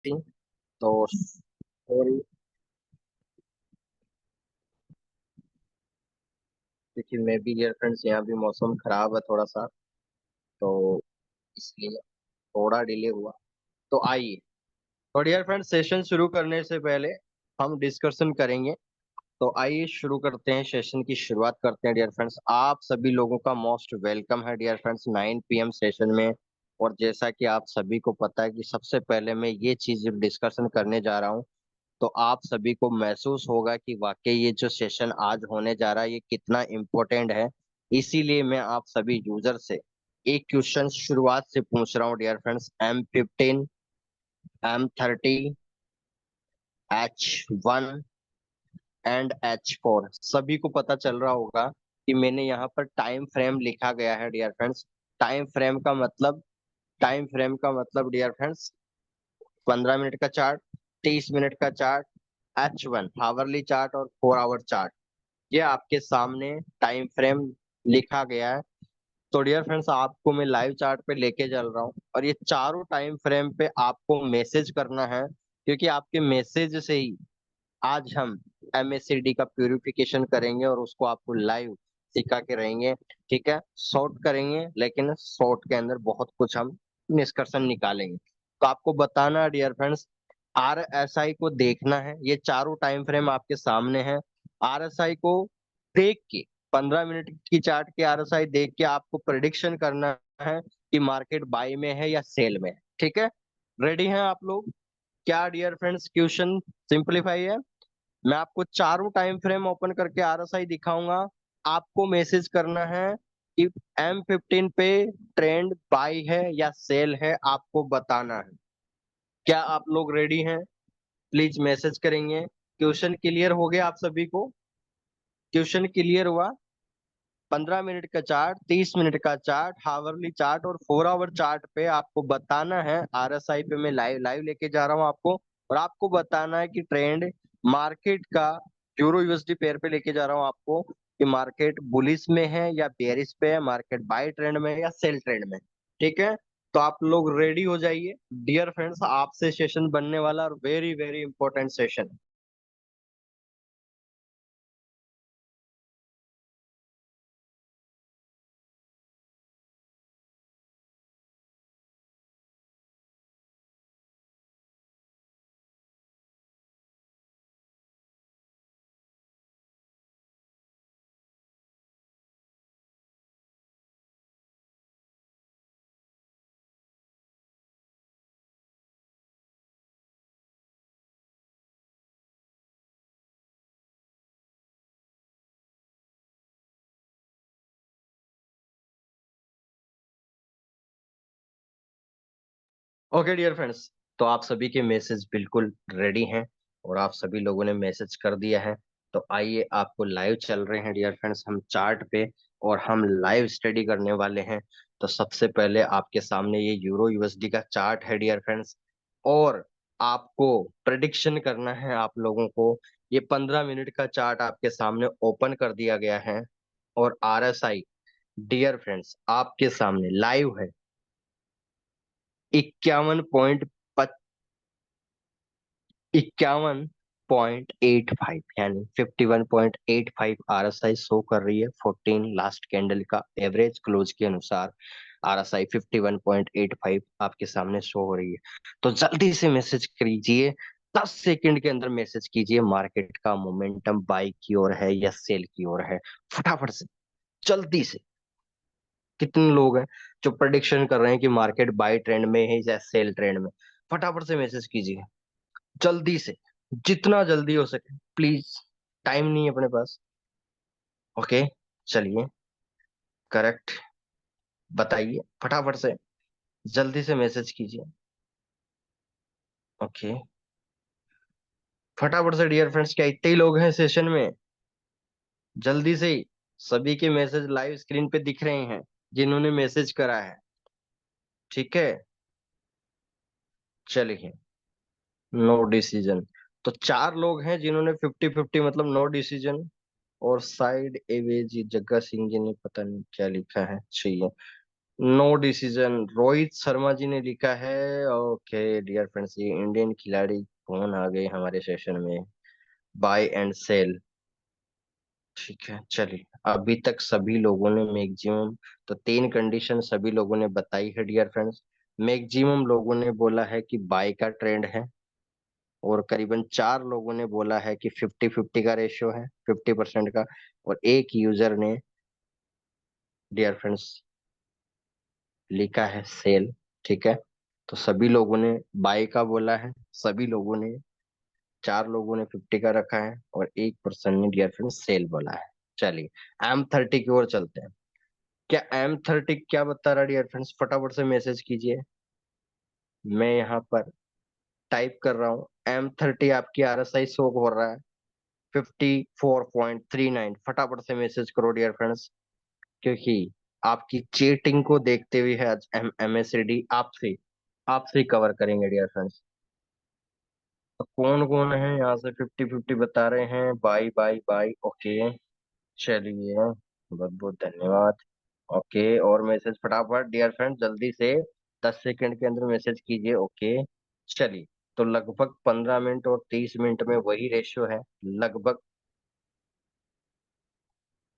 थी। तो सॉरी, क्योंकि मैं भी डियर फ्रेंड्स यहाँ भी मौसम खराब है थोड़ा सा, तो इसलिए थोड़ा डिले हुआ। तो आइए, तो डियर फ्रेंड्स सेशन शुरू करने से पहले हम डिस्कशन करेंगे। तो आइए शुरू करते हैं, सेशन की शुरुआत करते हैं डियर फ्रेंड्स। आप सभी लोगों का मोस्ट वेलकम है डियर फ्रेंड्स 9 PM सेशन में। और जैसा कि आप सभी को पता है कि सबसे पहले मैं ये चीज डिस्कशन करने जा रहा हूँ, तो आप सभी को महसूस होगा कि वाकई ये जो सेशन आज होने जा रहा है ये कितना इम्पोर्टेंट है। इसीलिए मैं आप सभी यूजर से एक क्वेश्चन शुरुआत से पूछ रहा हूँ dear friends. M15, M30, H1 and H4 सभी को पता चल रहा होगा कि मैंने यहाँ पर टाइम फ्रेम लिखा गया है डियर फ्रेंड्स। टाइम फ्रेम का मतलब टाइम फ्रेम का मतलब डियर फ्रेंड्स 15 मिनट का चार्ट, 30 मिनट का चार्ट, H1 हावरली चार्ट और 4 आवर चार्ट, ये आपके सामने टाइम फ्रेम लिखा गया है। तो डियर फ्रेंड्स आपको मैं लाइव चार्ट पे लेके चल रहा हूँ और ये चारों टाइम फ्रेम पे आपको मैसेज करना है, क्योंकि आपके मैसेज से ही आज हम MACD का प्यूरिफिकेशन करेंगे और उसको आपको लाइव सिखा के रहेंगे। ठीक है, शॉर्ट करेंगे लेकिन शॉर्ट के अंदर बहुत कुछ हम निष्कर्षण निकालेंगे। तो आपको बताना है डियर फ्रेंड्स, RSI को देखना है। ये चारों टाइम फ्रेम आपके सामने है। RSI को देख के, 15 मिनट की चार्ट के RSI देख के आपको प्रिडिक्शन करना है कि मार्केट बाई में है या सेल में है। ठीक है, रेडी हैं आप लोग? क्या डियर फ्रेंड्स क्वेश्चन सिंपलीफाई है। मैं आपको चारों टाइम फ्रेम ओपन करके RSI दिखाऊंगा। आपको मैसेज करना है कि M15 पे ट्रेंड बाई है या सेल है, आपको बताना है। क्या आप लोग रेडी हैं? प्लीज मैसेज करेंगे। क्वेश्चन क्लियर हो गया आप सभी को? क्वेश्चन क्लियर हुआ? 15 मिनट का चार्ट, 30 मिनट का चार्ट, हावरली चार्ट और 4 आवर चार्ट पे आपको बताना है। RSI पे मैं लाइव लाइव लेके जा रहा हूँ आपको, और आपको बताना है कि ट्रेंड मार्केट का यूरो USD पेयर पे लेके जा रहा हूँ आपको कि मार्केट बुलिश में है या बेरिश पे है, मार्केट बाय ट्रेंड में है या सेल ट्रेंड में। ठीक है, तो आप लोग रेडी हो जाइए डियर फ्रेंड्स, आपसे सेशन बनने वाला और very very important session. Okay dear friends, तो आप सभी के मैसेज बिल्कुल रेडी हैं और आप सभी लोगों ने मैसेज कर दिया है। तो आइए, आपको लाइव चल रहे हैं डियर फ्रेंड्स हम चार्ट पे, और हम लाइव स्टडी करने वाले हैं। तो सबसे पहले आपके सामने ये यूरो USD का चार्ट है डियर फ्रेंड्स, और आपको प्रेडिक्शन करना है आप लोगों को। ये 15 मिनट का चार्ट आपके सामने ओपन कर दिया गया है, और RSI डियर फ्रेंड्स आपके सामने लाइव है। 51 51.85 यानी 51.85 RSI शो कर रही है। 14 लास्ट कैंडल का एवरेज क्लोज के अनुसार RSI 51.85 आपके सामने शो हो रही है। तो जल्दी से मैसेज कीजिए, 10 सेकंड के अंदर मैसेज कीजिए, मार्केट का मोमेंटम बाई की ओर है या सेल की ओर है। फटाफट से, जल्दी से। कितने लोग हैं जो प्रेडिक्शन कर रहे हैं कि मार्केट बाई ट्रेंड में है या सेल ट्रेंड में? फटाफट से मैसेज कीजिए, जल्दी से, जितना जल्दी हो सके प्लीज। टाइम नहीं है अपने पास। ओके, चलिए, करेक्ट, बताइए फटाफट से, जल्दी से मैसेज कीजिए। ओके, फटाफट से डियर फ्रेंड्स, क्या इतने ही लोग हैं सेशन में? जल्दी से ही, सभी के मैसेज लाइव स्क्रीन पे दिख रहे हैं जिन्होंने मैसेज करा है। ठीक है, चलिए, नो डिसीजन। तो 4 लोग हैं जिन्होंने 50-50 मतलब नो डिसीजन। और साइड एवेजी जग्गा सिंह जी ने पता नहीं क्या लिखा है, चाहिए। नो डिसीजन, रोहित शर्मा जी ने लिखा है। ओके डियर फ्रेंड्स, ये इंडियन खिलाड़ी कौन आ गए हमारे सेशन में? Buy and sell. ठीक है चलिए, अभी तक सभी लोगों ने मैक्सिमम, तो तीन कंडीशन सभी लोगों ने बताई है डियर फ्रेंड्स। मैक्सिमम लोगों ने बोला है कि बाय का ट्रेंड है, और करीबन चार लोगों ने बोला है कि 50-50 का रेशियो है, 50% का। और एक यूजर ने डियर फ्रेंड्स लिखा है सेल। ठीक है, तो सभी लोगों ने बाय का बोला है, सभी लोगों ने, चार लोगों ने 50 का रखा है, और एक पर्सन ने डियर फ्रेंड्स सेल बोला है। चलिए M30 की ओर चलते हैं। क्या M30 क्या बता रहा है डियर फ्रेंड्स? फटाफट से मैसेज कीजिए। मैं यहाँ पर टाइप कर रहा हूँ, M30 आपकी RSI शो हो रहा है 54.39। फटाफट से मैसेज करो डियर फ्रेंड्स, क्योंकि आपकी चीटिंग को देखते हुए है आज MSCD आपसे आपसे कवर करेंगे डियर फ्रेंड्स। तो कौन कौन है यहाँ से 50-50 बता रहे हैं? Buy buy buy, okay. चलिए बहुत बहुत धन्यवाद। ओके, और मैसेज फटाफट डियर फ्रेंड जल्दी से 10 सेकंड के अंदर मैसेज कीजिए। ओके चलिए, तो लगभग 15 मिनट और 30 मिनट में वही रेशियो है लगभग।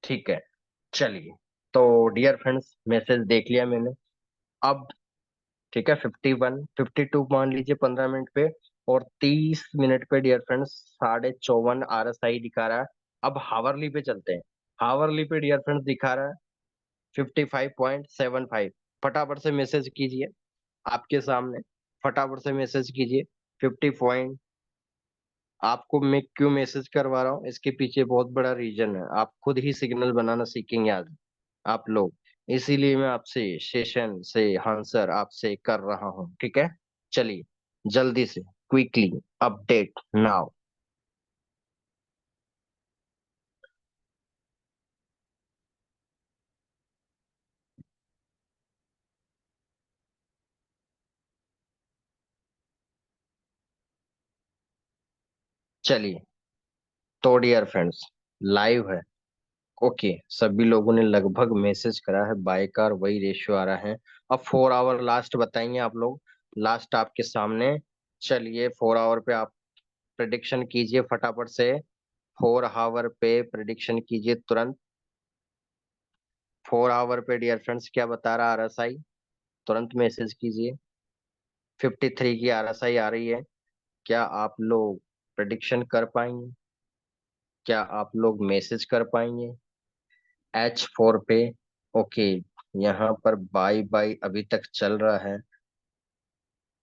ठीक है चलिए, तो डियर फ्रेंड्स मैसेज देख लिया मैंने। अब ठीक है, 51-52 मान लीजिए 15 मिनट पे, और 30 मिनट पे डियर फ्रेंड्स 54.54 दिखा रहा है। अब हावरली पे चलते हैं। हावरली पे डियर फ्रेंड्स दिखा रहा है 55.75। फटाफट से मैसेज कीजिए आपके सामने, फटाफट से मैसेज कीजिए। 50 पॉइंट, आपको मैं क्यों मैसेज करवा रहा हूँ इसके पीछे बहुत बड़ा रीजन है, आप खुद ही सिग्नल बनाना सीखेंगे आज आप लोग। इसीलिए मैं आपसे सेशन से आंसर आपसे कर रहा हूँ। ठीक है चलिए, जल्दी से क्विकली अपडेट नाउ। चलिए, तो डियर फ्रेंड्स लाइव है। ओके, सभी लोगों ने लगभग मैसेज करा है बाय का, और वही रेशियो आ रहा है। अब 4 आवर लास्ट बताएंगे आप लोग, लास्ट आपके सामने। चलिए 4 आवर पे आप प्रिडिक्शन कीजिए फटाफट से। 4 आवर पे प्रिडिक्शन कीजिए तुरंत। 4 आवर पे डियर फ्रेंड्स क्या बता रहा RSI? तुरंत मैसेज कीजिए। 53 की RSI आ रही है। क्या आप लोग प्रिडिक्शन कर पाएंगे? क्या आप लोग मैसेज कर पाएंगे H4 पे? ओके, यहाँ पर बाय बाय अभी तक चल रहा है।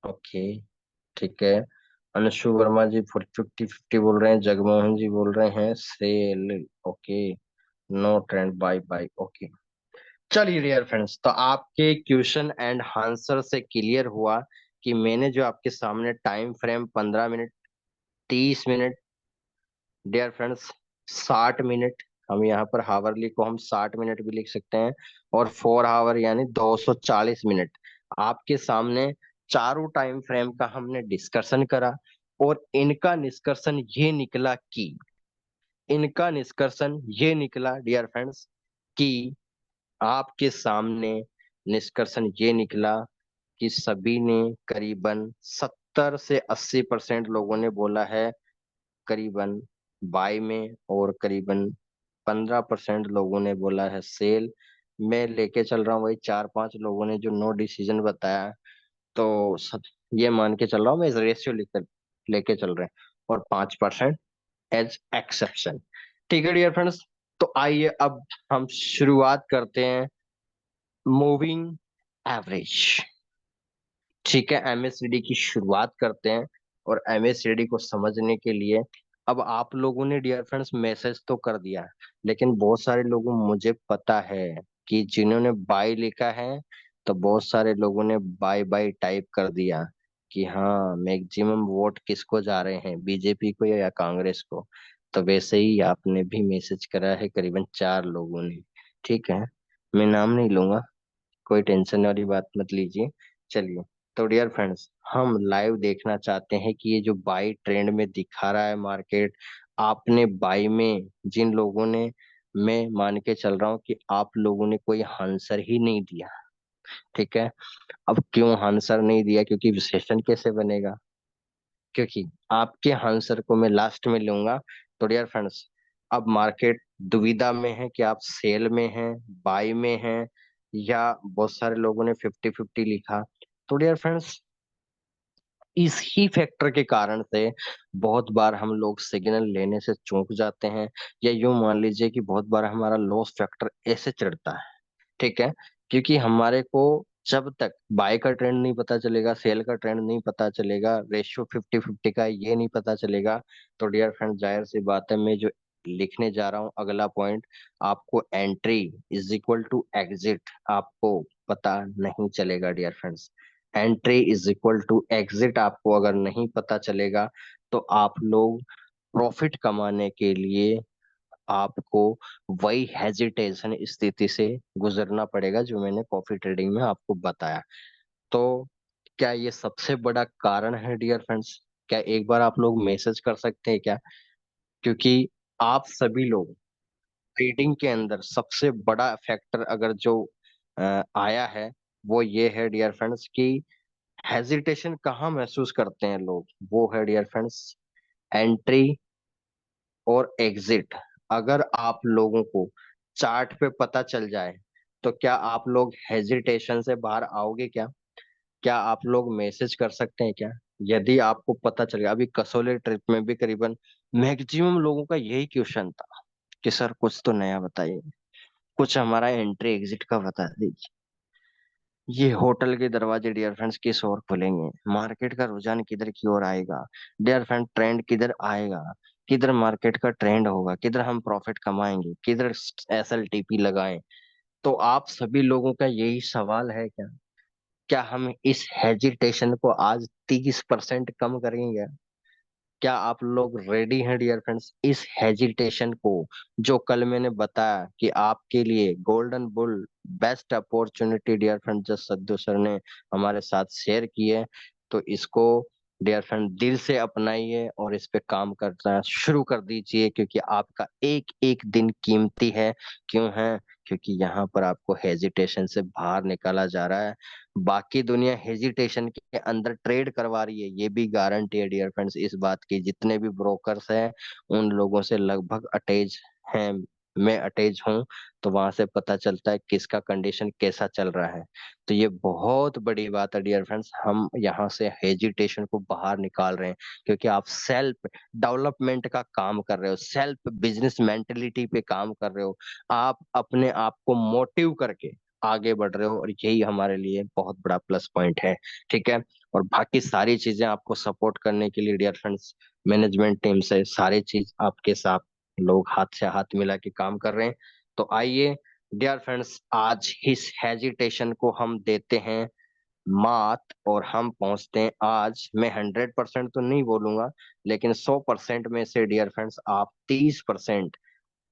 ओके ठीक है, अंशु वर्मा जी 50-50 बोल रहे हैं, जगमोहन जी बोल रहे हैं sell. Okay, no trend, buy buy. Okay चलिए डियर फ्रेंड्स, तो आपके क्वेश्चन एंड आंसर से क्लियर हुआ कि मैंने जो आपके सामने time frame 15 minute, 30 minute, dear friends 60 minute, हम यहाँ पर हावरली को हम 60 मिनट भी लिख सकते हैं, और 4 आवर यानी 240 मिनट आपके सामने चारों टाइम फ्रेम का हमने डिस्कशन करा। और इनका निष्कर्षण ये निकला डियर फ्रेंड्स कि आपके सामने निष्कर्षण ये निकला कि सभी ने करीबन 70 से 80% लोगों ने बोला है करीबन बाय में, और करीबन 15% लोगों ने बोला है सेल। मैं लेके चल रहा हूँ वही 4-5 लोगों ने जो नो डिसीजन बताया, तो ये मान के चल रहा हूँ मैं, इस रेशियो लेकर लेके चल रहे हैं, और 5% एज एक्सेप्शन। ठीक है डियर फ्रेंड्स, तो आइए अब हम शुरुआत करते हैं मूविंग एवरेज। ठीक है, MACD की शुरुआत करते हैं। और MACD को समझने के लिए, अब आप लोगों ने डियर फ्रेंड्स मैसेज तो कर दिया, लेकिन बहुत सारे लोगों, मुझे पता है कि जिन्होंने बाय लिखा है, तो बहुत सारे लोगों ने बाय बाय टाइप कर दिया कि हाँ मैक्सिमम वोट किसको जा रहे हैं, बीजेपी को या कांग्रेस को। तो वैसे ही आपने भी मैसेज करा है करीबन चार लोगों ने। ठीक है, मैं नाम नहीं लूंगा, कोई टेंशन वाली बात मत लीजिए। चलिए, तो डियर फ्रेंड्स हम लाइव देखना चाहते हैं कि ये जो बाई ट्रेंड में दिखा रहा है मार्केट, आपने बाई में जिन लोगों ने, मैं मान के चल रहा हूँ कि आप लोगों ने कोई आंसर ही नहीं दिया, ठीक है। अब क्यों आंसर नहीं दिया, क्योंकि विश्लेषण कैसे बनेगा, क्योंकि आपके आंसर को मैं लास्ट में लूंगा। तो डियर फ्रेंड्स, अब मार्केट दुविधा में है कि आप सेल में हैं, बाय में हैं, या बहुत सारे लोगों ने 50-50 लिखा। तो डियर फ्रेंड्स, इस ही फैक्टर के कारण से बहुत बार हम लोग सिग्नल लेने से चूक जाते हैं, या यूं मान लीजिए कि बहुत बार हमारा लॉस फैक्टर ऐसे चढ़ता है। ठीक है। क्योंकि हमारे को जब तक बाय का ट्रेंड नहीं पता चलेगा, सेल का ट्रेंड नहीं पता चलेगा, रेशियो 50-50 का ये नहीं पता चलेगा, तो डियर फ्रेंड जाहिर सी बात है, मैं जो लिखने जा रहा हूँ अगला पॉइंट, आपको entry is equal to exit आपको पता नहीं चलेगा dear friends. Entry is equal to exit आपको अगर नहीं पता चलेगा, तो आप लोग प्रॉफिट कमाने के लिए आपको वही हेजिटेशन स्थिति से गुजरना पड़ेगा जो मैंने कॉफी ट्रेडिंग में आपको बताया। तो क्या ये सबसे बड़ा कारण है डियर फ्रेंड्स? क्या एक बार आप लोग मैसेज कर सकते हैं क्या? क्योंकि आप सभी लोग ट्रेडिंग के अंदर सबसे बड़ा फैक्टर अगर जो आया है, वो ये है डियर फ्रेंड्स कि हेजिटेशन कहाँ महसूस करते हैं लोग, वो है डियर फ्रेंड्स एंट्री और एग्जिट। अगर आप लोगों को चार्ट पे पता चल जाए, तो क्या आप लोग हेजिटेशन से बाहर आओगे क्या? क्या आप लोग मैसेज कर सकते हैं क्या? यदि आपको पता चल गया, अभी कसौली ट्रिप में भी करीबन मैक्सिमम लोगों का यही क्वेश्चन था कि सर कुछ तो नया बताइए, कुछ हमारा एंट्री एग्जिट का बता दीजिए। ये होटल के दरवाजे डियर फ्रेंड्स किस ओर खुलेंगे, मार्केट का रुझान किधर की ओर आएगा, डियर फ्रेंड ट्रेंड किधर आएगा, किधर मार्केट का ट्रेंड होगा, किधर हम प्रॉफिट कमाएंगे, किधर SLTP लगाएं। तो आप सभी लोगों का यही सवाल है क्या? क्या हम इस हेजिटेशन को आज 30% कम करेंगे? क्या आप लोग रेडी हैं डियर फ्रेंड्स इस हेजिटेशन को, जो कल मैंने बताया कि आपके लिए golden bull best opportunity dear friend, जो सद्दू सर ने हमारे साथ शेयर की है, तो इसको डियर फ्रेंड दिल से अपनाइए और इस पे काम करना शुरू कर दीजिए, क्योंकि आपका एक एक दिन कीमती है। क्यों है? क्योंकि यहाँ पर आपको हेजिटेशन से बाहर निकाला जा रहा है। बाकी दुनिया हेजिटेशन के अंदर ट्रेड करवा रही है, ये भी गारंटी है डियर फ्रेंड्स इस बात की। जितने भी ब्रोकर्स हैं उन लोगों से लगभग अटैच हैं, मैं अटैच हूं, तो वहां से पता चलता है किसका कंडीशन कैसा चल रहा है। तो ये बहुत बड़ी बात है डियर फ्रेंड्स, हम यहाँ से हेजिटेशन को बाहर निकाल रहे हैं, क्योंकि आप सेल्फ डेवलपमेंट का काम कर रहे हो, सेल्फ बिजनेस मेंटेलिटी पे काम कर रहे हो, आप अपने आप को मोटिव करके आगे बढ़ रहे हो, और यही हमारे लिए बहुत बड़ा प्लस पॉइंट है। ठीक है। और बाकी सारी चीजें आपको सपोर्ट करने के लिए डियर फ्रेंड्स, मैनेजमेंट टीम से सारी चीज आपके साथ लोग हाथ से हाथ मिला के काम कर रहे हैं। तो आइए डियर फ्रेंड्स, आज इस हेजिटेशन को हम देते हैं मात, और हम पहुंचते हैं आज, मैं 100% तो नहीं बोलूंगा, लेकिन 100% में से डियर फ्रेंड्स आप 30%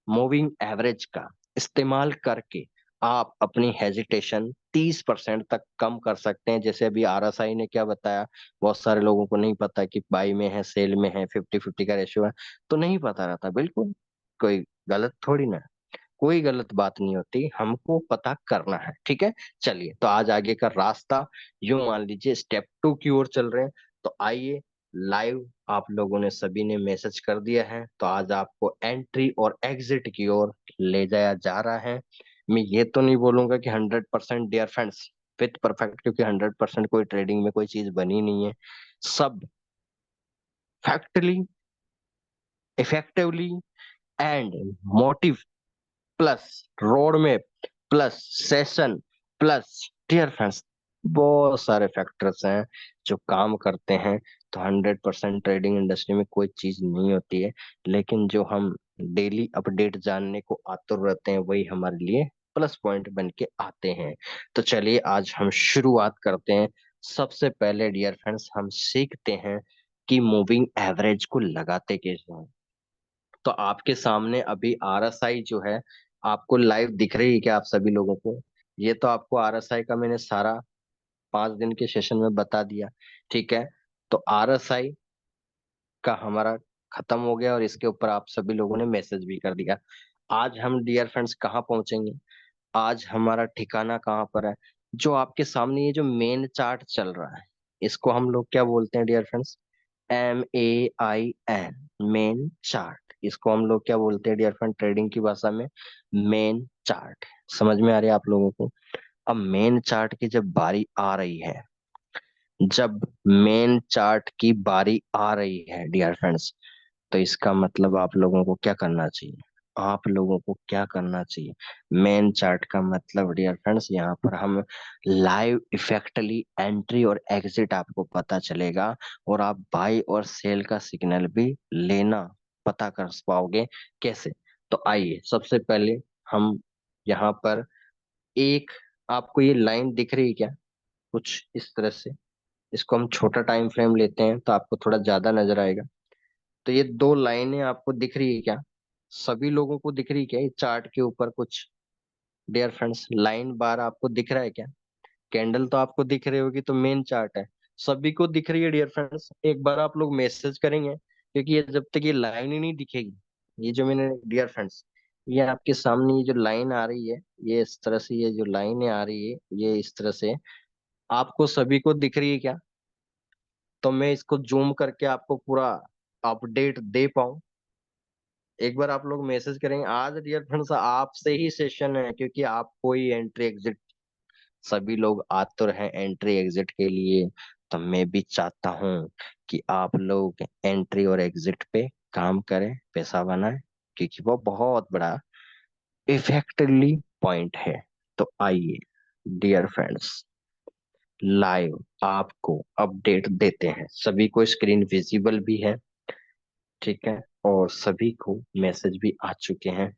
मूविंग एवरेज का इस्तेमाल करके आप अपनी हेजिटेशन 30% तक कम कर सकते हैं। जैसे अभी RSI ने क्या बताया, बहुत सारे लोगों को नहीं पता कि बाई में है, सेल में है, 50-50 का रेशियो है, तो नहीं पता रहता। बिल्कुल कोई गलत थोड़ी ना, कोई गलत बात नहीं होती, हमको पता करना है। ठीक है। चलिए, तो आज आगे का रास्ता यूं मान लीजिए स्टेप 2 की ओर चल रहे हैं। तो आइए, लाइव आप लोगों ने सभी ने मैसेज कर दिया है, तो आज आपको एंट्री और एग्जिट की ओर ले जाया जा रहा है। मैं ये तो नहीं बोलूंगा कि 100% डियर फ्रेंड्स विथ परफेक्ट, क्योंकि 100% कोई ट्रेडिंग में कोई चीज बनी नहीं है। सब factly, effectively and motive plus road map plus session plus dear friends, बहुत सारे फैक्टर्स हैं जो काम करते हैं। तो 100% ट्रेडिंग इंडस्ट्री में कोई चीज नहीं होती है, लेकिन जो हम डेली अपडेट जानने को आतुर रहते हैं, वही हमारे लिए प्लस पॉइंट बन के आते हैं। तो चलिए आज हम शुरुआत करते हैं। सबसे पहले डियर फ्रेंड्स हम सीखते हैं कि मूविंग एवरेज को लगाते कैसे हैं। तो आपके सामने अभी RSI जो है, आपको लाइव दिख रही है क्या आप सभी लोगों को? ये तो आपको RSI का मैंने सारा 5 दिन के सेशन में बता दिया। ठीक है। तो RSI का हमारा खत्म हो गया, और इसके ऊपर आप सभी लोगों ने मैसेज भी कर दिया। आज हम डियर फ्रेंड्स कहाँ पहुंचेंगे? आज हमारा ठिकाना कहाँ पर है? जो आपके सामने ये जो मेन चार्ट चल रहा है, इसको हम लोग क्या बोलते हैं dear friends? MAIN, main chart. इसको हम लोग क्या बोलते हैं डियर फ्रेंड ट्रेडिंग की भाषा में? Main chart. समझ में आ रही है आप लोगों को? अब मेन चार्ट की जब बारी आ रही है, जब मेन चार्ट की बारी आ रही है डियर फ्रेंड्स, तो इसका मतलब आप लोगों को क्या करना चाहिए? आप लोगों को क्या करना चाहिए? मेन चार्ट का मतलब डियर फ्रेंड्स, यहाँ पर हम लाइव इफेक्टली एंट्री और एग्जिट आपको पता चलेगा, और आप बाई और सेल का सिग्नल भी लेना पता कर पाओगे। कैसे? तो आइए सबसे पहले हम यहाँ पर एक, आपको ये लाइन दिख रही है क्या? कुछ इस तरह से। इसको हम छोटा टाइम फ्रेम लेते हैं तो आपको थोड़ा ज्यादा नजर आएगा। तो ये दो लाइनें आपको दिख रही है क्या? सभी लोगों को दिख रही है क्या ये चार्ट के ऊपर कुछ? डियर फ्रेंड्स, लाइन बार आपको दिख रहा है क्या? कैंडल तो आपको दिख रही होगी, तो मेन चार्ट है। सभी को दिख रही है डियर फ्रेंड्स? एक बार आप लोग मैसेज करेंगे, क्योंकि ये जब तक ये लाइन ही नहीं दिखेगी, ये जो मैंने डियर फ्रेंड्स, ये आपके सामने ये जो लाइन आ रही है, ये इस तरह से, ये जो लाइनें आ रही है ये इस तरह से, आपको सभी को दिख रही है क्या? तो मैं इसको जूम करके आपको पूरा अपडेट दे पाऊं। एक बार आप लोग मैसेज करेंगे। आज डियर फ्रेंड्स आपसे ही सेशन है, क्योंकि आपको ही एंट्री एग्जिट, सभी लोग आ तो रहे एंट्री एग्जिट के लिए, तो मैं भी चाहता हूँ कि आप लोग एंट्री और एग्जिट पे काम करें, पैसा बनाएं, क्योंकि वो बहुत बड़ा इफेक्टिवली पॉइंट है। तो आइए डियर फ्रेंड्स, लाइव आपको अपडेट देते हैं। सभी को स्क्रीन विजिबल भी है, ठीक है, और सभी को मैसेज भी आ चुके हैं।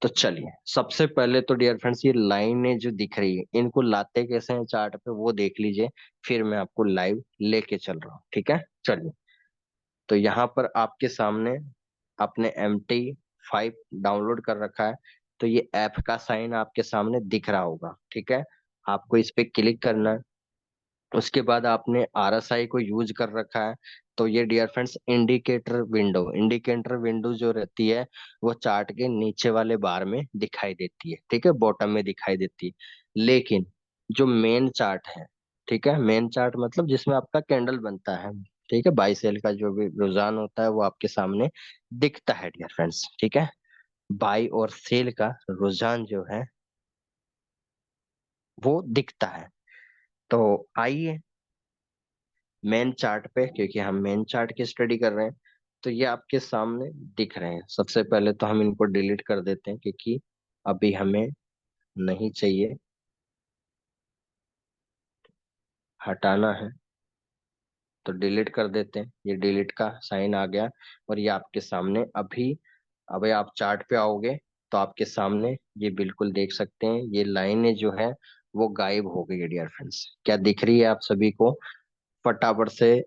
तो चलिए सबसे पहले तो डियर फ्रेंड्स, ये लाइनें जो दिख रही है, इनको लाते कैसे हैं चार्ट पे वो देख लीजिए, फिर मैं आपको लाइव लेके चल रहा हूँ, ठीक है? चलिए, तो यहाँ पर आपके सामने आपने MT5 डाउनलोड कर रखा है, तो ये ऐप का साइन आपके सामने दिख रहा होगा, ठीक है? आपको इस पे क्लिक करना है। उसके बाद आपने RSI को यूज कर रखा है, तो ये डियर फ्रेंड्स इंडिकेटर विंडो जो रहती है, वो चार्ट के नीचे वाले बार में दिखाई देती है, ठीक है, बॉटम में दिखाई देती है। लेकिन जो मेन चार्ट है, ठीक है, मेन चार्ट मतलब जिसमें आपका कैंडल बनता है, ठीक है, बाई सेल का जो भी रुझान होता है वो आपके सामने दिखता है डियर फ्रेंड्स, ठीक है। बाई और सेल का रुझान जो है वो दिखता है। तो आइए मेन चार्ट पे, क्योंकि हम मेन चार्ट की स्टडी कर रहे हैं, तो ये आपके सामने दिख रहे हैं। सबसे पहले तो हम इनको डिलीट कर देते हैं, क्योंकि अभी हमें नहीं चाहिए, हटाना है, तो डिलीट कर देते हैं। ये डिलीट का साइन आ गया, और ये आपके सामने अभी, अभी आप चार्ट पे आओगे तो आपके सामने ये बिल्कुल देख सकते हैं, ये लाइनें जो है वो गायब हो गई है डियर फ्रेंड्स। क्या दिख रही है आप सभी को? फटाफट से,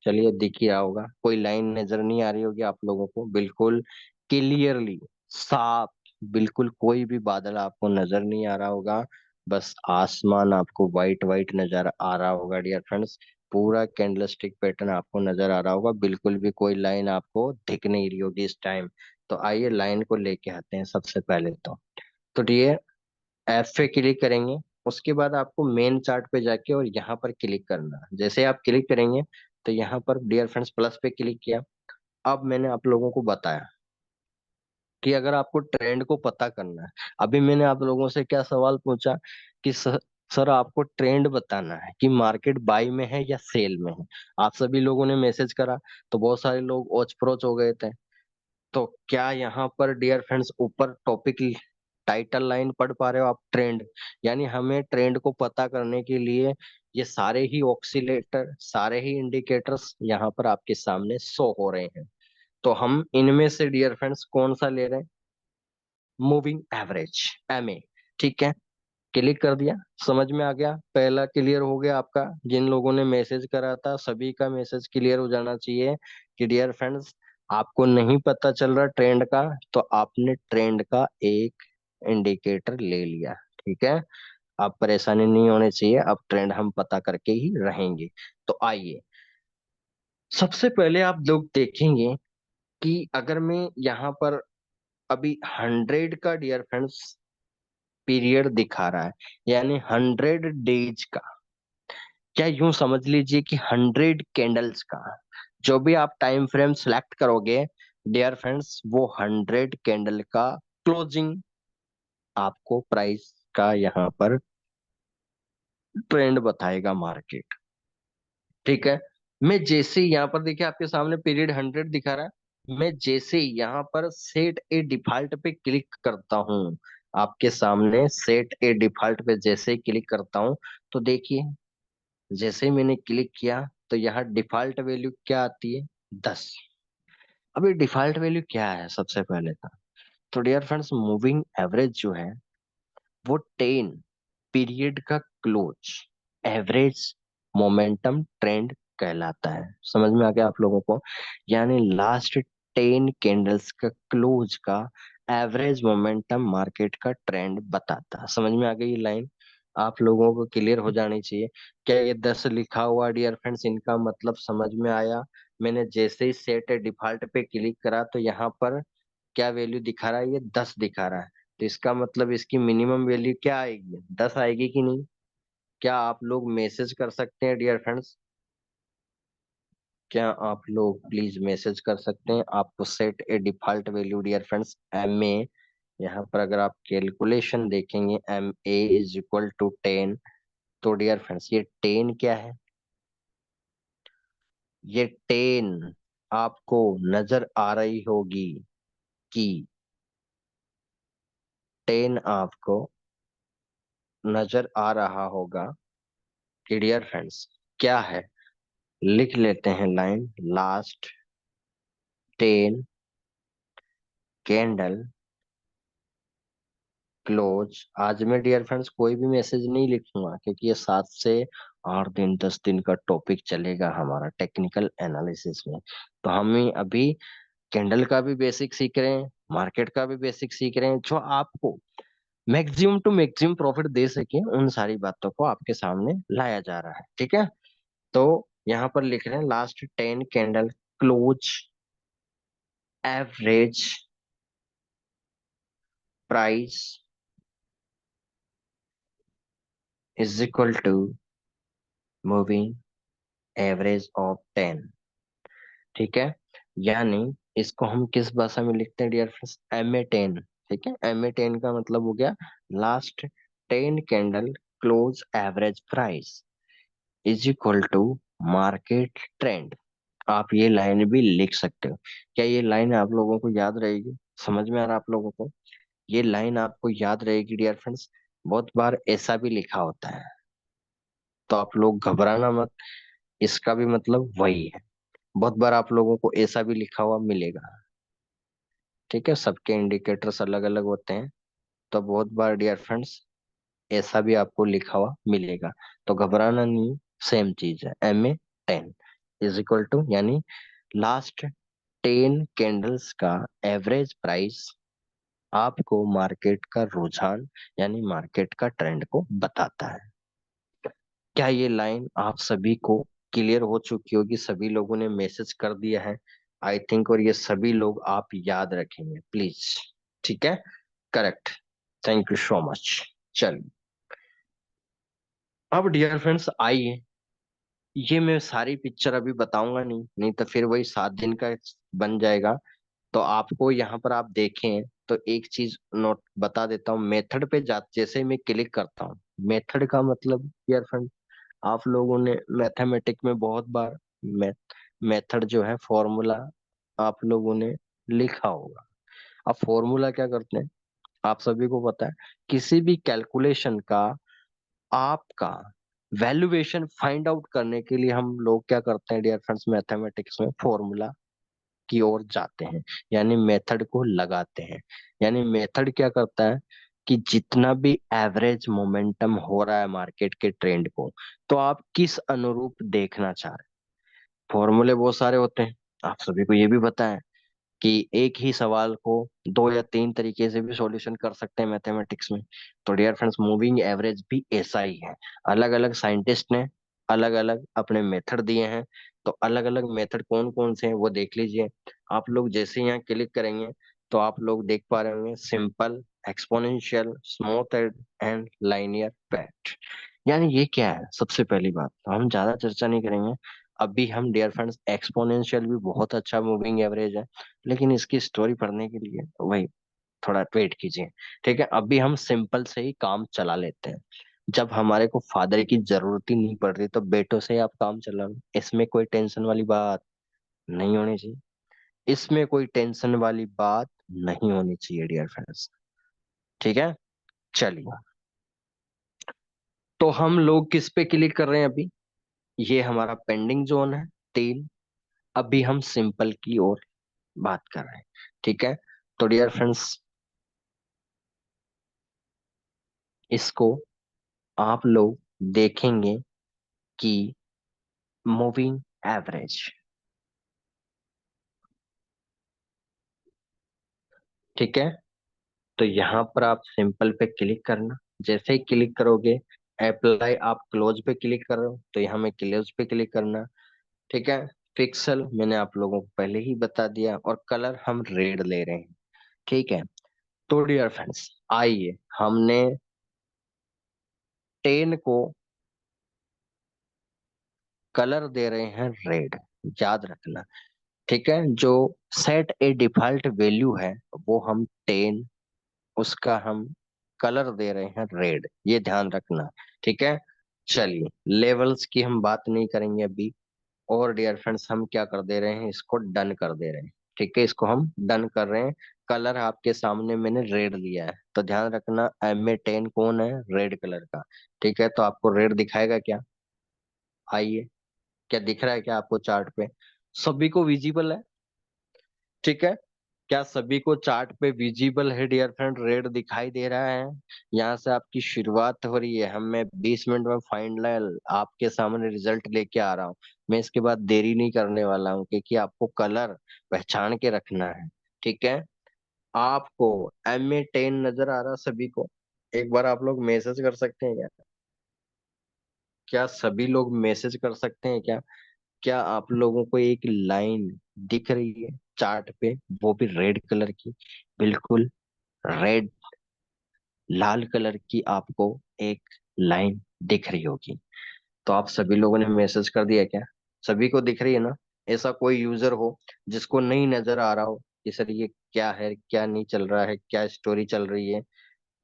चलिए दिख ही रहा होगा, कोई लाइन नजर नहीं आ रही होगी आप लोगों को? बिल्कुल क्लियरली, साफ, बिल्कुल कोई भी बादल आपको नजर नहीं आ रहा होगा, बस आसमान आपको वाइट वाइट नजर आ रहा होगा डियर फ्रेंड्स। पूरा कैंडलस्टिक पैटर्न आपको नजर आ रहा होगा, बिल्कुल भी कोई लाइन आपको दिख नहीं रही होगी इस टाइम। तो आइए लाइन को लेके आते हैं सबसे पहले तो ये ऐप पे क्लिक करेंगे। उसके बाद आपको मेन चार्ट पे जाके और यहाँ पर क्लिक करना है। जैसे आप क्लिक करेंगे, तो यहाँ पर डियर फ्रेंड्स प्लस पे क्लिक किया। अब मैंने आप लोगों को बताया कि अगर आपको ट्रेंड को पता करना है, अभी मैंने आप लोगों से क्या सवाल पूछा कि सर आपको ट्रेंड बताना है कि मार्केट बाई में है या सेल में है। आप सभी लोगों ने मैसेज करा, तो बहुत सारे लोग ओच प्रोच हो गए थे। तो क्या यहाँ पर डियर फ्रेंड्स ऊपर टॉपिक टाइटल लाइन पढ़ पा रहे हो आप? ट्रेंड, यानी हमें ट्रेंड को पता करने के लिए ये सारे ही ऑक्सीलेटर, सारे ही इंडिकेटर्स यहाँ पर आपके सामने शो हो रहे हैं। तो हम इनमें से डियर फ्रेंड्स कौन सा ले रहे हैं? मूविंग एवरेज, MA, ठीक है। क्लिक कर दिया, समझ में आ गया? पहला क्लियर हो गया आपका। जिन लोगों ने मैसेज करा था सभी का मैसेज क्लियर हो जाना चाहिए कि डियर फ्रेंड्स, आपको नहीं पता चल रहा ट्रेंड का, तो आपने ट्रेंड का एक इंडिकेटर ले लिया, ठीक है। अब परेशानी नहीं होनी चाहिए, अब ट्रेंड हम पता करके ही रहेंगे। तो आइए सबसे पहले आप लोग देखेंगे कि अगर मैं यहाँ पर अभी 100 का डियर फ्रेंड्स पीरियड दिखा रहा है, यानी 100 डेज का। क्या यूं समझ लीजिए कि 100 कैंडल्स का जो भी आप टाइम फ्रेम सिलेक्ट करोगे डियर फ्रेंड्स, वो 100 कैंडल का क्लोजिंग आपको प्राइस का यहाँ पर ट्रेंड बताएगा मार्केट। ठीक है। मैं जैसे ही यहाँ पर देखिए आपके सामने पीरियड 100 दिखा रहा है, मैं जैसे ही यहाँ पर सेट ए डिफॉल्ट पे क्लिक करता हूँ, आपके सामने सेट ए डिफॉल्ट पे जैसे ही क्लिक करता हूँ, तो देखिए जैसे ही मैंने क्लिक किया तो यहाँ डिफॉल्ट वैल्यू क्या आती है, 10। अब ये डिफॉल्ट वैल्यू क्या है सबसे पहले था, तो डियर फ्रेंड्स मूविंग एवरेज जो है वो 10 पीरियड का क्लोज एवरेज मोमेंटम ट्रेंड कहलाता है। समझ में आ गया आप लोगों को, यानी लास्ट 10 कैंडल्स का क्लोज का एवरेज मोमेंटम मार्केट का ट्रेंड बताता है। समझ में आ गई ये लाइन, आप लोगों को क्लियर हो जानी चाहिए। क्या ये 10 लिखा हुआ डियर फ्रेंड्स, इनका मतलब समझ में आया? मैंने जैसे ही सेट डिफॉल्ट पे क्लिक करा तो यहाँ पर क्या वैल्यू दिखा रहा है, ये 10 दिखा रहा है। तो इसका मतलब इसकी मिनिमम वैल्यू क्या आएगी, 10 आएगी कि नहीं? क्या आप लोग मैसेज कर सकते हैं डियर फ्रेंड्स? क्या आप लोग प्लीज मैसेज कर सकते हैं? आपको set a default value dear friends M A, यहाँ पर अगर आप कैलकुलेशन देखेंगे M A is equal to 10, तो डियर फ्रेंड्स ये 10 क्या है, ये 10 आपको नजर आ रही होगी कि 10 आपको नजर आ रहा होगा कि डियर फ्रेंड्स क्या है, लिख लेते हैं लाइन, लास्ट 10 कैंडल क्लोज। आज मैं डियर फ्रेंड्स कोई भी मैसेज नहीं लिखूंगा, क्योंकि ये 7 से 8 दिन 10 दिन का टॉपिक चलेगा हमारा टेक्निकल एनालिसिस में। तो हम ही अभी कैंडल का भी बेसिक सीख रहे हैं, मार्केट का भी बेसिक सीख रहे हैं, जो आपको मैक्सिमम टू मैक्सिमम प्रॉफिट दे सके, उन सारी बातों को आपके सामने लाया जा रहा है। ठीक है। तो यहाँ पर लिख रहे हैं last 10 candle close average price is equal to moving average of 10। ठीक है। यानी इसको हम किस भाषा में लिखते हैं डियर फ्रेंड्स, MA10। ठीक है, MA10 का मतलब हो गया last 10 candle close average price is equal to market trend. आप ये लाइन भी लिख सकते हो। क्या ये लाइन आप लोगों को याद रहेगी? समझ में आ रहा है आप लोगों को? ये लाइन आपको याद रहेगी डियर फ्रेंड्स। बहुत बार ऐसा भी लिखा होता है, तो आप लोग घबराना मत, इसका भी मतलब वही है। बहुत बार आप लोगों को ऐसा भी लिखा हुआ मिलेगा। ठीक है, सबके इंडिकेटर्स अलग अलग होते हैं, तो बहुत बार डियर फ्रेंड्स ऐसा भी आपको लिखा हुआ मिलेगा। तो घबराना नहीं, सेम चीज है। MA10 इज इक्वल टू, यानी लास्ट 10 कैंडल्स का एवरेज प्राइस आपको मार्केट का रुझान यानी मार्केट का ट्रेंड को बताता है। क्या ये लाइन आप सभी को क्लियर हो चुकी होगी? सभी लोगों ने मैसेज कर दिया है आई थिंक, और ये सभी लोग आप याद रखेंगे प्लीज। ठीक है, correct, thank you so much. चलिए, अब डियर फ्रेंड्स आइए, ये मैं सारी पिक्चर अभी बताऊंगा नहीं, नहीं तो फिर वही 7 दिन का बन जाएगा। तो आपको यहाँ पर आप देखें तो एक चीज नोट बता देता हूँ, मेथड पे जा जैसे ही मैं क्लिक करता हूँ, मेथड का मतलब डियर फ्रेंड, आप लोगों ने मैथमेटिक में बहुत बार मेथड जो है फॉर्मूला आप लोगों ने लिखा होगा। अब फॉर्मूला क्या करते हैं, आप सभी को पता है, किसी भी कैलकुलेशन का आपका वैल्यूएशन फाइंड आउट करने के लिए हम लोग क्या करते हैं डियर फ्रेंड्स, मैथमेटिक्स में फॉर्मूला की ओर जाते हैं, यानी मेथड को लगाते हैं। यानी मेथड क्या करता है कि जितना भी एवरेज मोमेंटम हो रहा है मार्केट के ट्रेंड को, तो आप किस अनुरूप देखना चाह रहे हैं। फॉर्मूले बहुत सारे होते हैं, आप सभी को ये भी पता है कि एक ही सवाल को 2 या 3 तरीके से भी सॉल्यूशन कर सकते हैं मैथमेटिक्स में। तो डियर फ्रेंड्स मूविंग एवरेज भी ऐसा ही है। अलग अलग साइंटिस्ट ने अलग अलग अपने मेथड दिए हैं, तो अलग अलग मेथड कौन कौन से हैं वो देख लीजिए। आप लोग जैसे ही यहाँ क्लिक करेंगे तो आप लोग देख पा रहे होंगे simple, exponential, smoothed and linear path. यानी ये क्या है? सबसे पहली बात तो हम ज्यादा चर्चा नहीं करेंगे। अभी हम डियर फ्रेंड्स, एक्सपोनेंशियल भी बहुत अच्छा मूविंग एवरेज है, लेकिन इसकी स्टोरी पढ़ने के लिए वही थोड़ा वेट कीजिए। ठीक है, अभी हम सिंपल से ही काम चला लेते हैं। जब हमारे को फादर की जरूरत ही नहीं पड़ रही तो बेटों से ही आप काम चला लो, इसमें कोई टेंशन वाली बात नहीं होनी चाहिए। इसमें कोई टेंशन वाली बात नहीं होनी चाहिए डियर फ्रेंड्स। ठीक है, चलिए। तो हम लोग किस पे क्लिक कर रहे हैं अभी? ये हमारा पेंडिंग जोन है, 3। अभी हम सिंपल की ओर बात कर रहे हैं। ठीक है, तो डियर फ्रेंड्स, इसको आप लोग देखेंगे कि मूविंग एवरेज। ठीक है, तो यहाँ पर आप सिंपल पे क्लिक करना। जैसे ही क्लिक करोगे, अप्लाई, आप क्लोज पे क्लिक कर रहे हो तो यहाँ में क्लोज पे क्लिक करना। ठीक है, पिक्सल मैंने आप लोगों को पहले ही बता दिया, और कलर हम रेड ले रहे हैं। ठीक है, तो डियर फ्रेंड्स, आइए, हमने 10 को कलर दे रहे हैं रेड, याद रखना। ठीक है, जो सेट ए डिफॉल्ट वैल्यू है वो हम 10, उसका हम कलर दे रहे हैं रेड, ये ध्यान रखना। ठीक है, चलिए, लेवल्स की हम बात नहीं करेंगे अभी। और डियर फ्रेंड्स, हम क्या कर दे रहे हैं, इसको डन कर दे रहे हैं। ठीक है, इसको हम डन कर रहे हैं। कलर आपके सामने मैंने रेड लिया है, तो ध्यान रखना MA10 कौन है? रेड कलर का। ठीक है, तो आपको रेड दिखाएगा क्या? आइए, क्या दिख रहा है क्या आपको चार्ट पे? सभी को विजिबल है? ठीक है, क्या सभी को चार्ट पे विजिबल है डियर फ्रेंड? रेड दिखाई दे रहा है? यहाँ से आपकी शुरुआत हो रही है। हम मैं 20 मिनट में फाइनल आपके सामने रिजल्ट लेके आ रहा हूँ। मैं इसके बाद देरी नहीं करने वाला हूँ, क्योंकि आपको कलर पहचान के रखना है। ठीक है, आपको MA10 नजर आ रहा सभी को? एक बार आप लोग मैसेज कर सकते हैं क्या? क्या सभी लोग मैसेज कर सकते हैं क्या? क्या आप लोगों को एक लाइन दिख रही है चार्ट पे, वो भी रेड कलर की? बिल्कुल रेड, लाल कलर की आपको एक लाइन दिख रही होगी। तो आप सभी लोगों ने मैसेज कर दिया क्या? सभी को दिख रही है ना? ऐसा कोई यूजर हो जिसको नहीं नजर आ रहा हो कि सर ये क्या है, क्या नहीं चल रहा है, क्या स्टोरी चल रही है,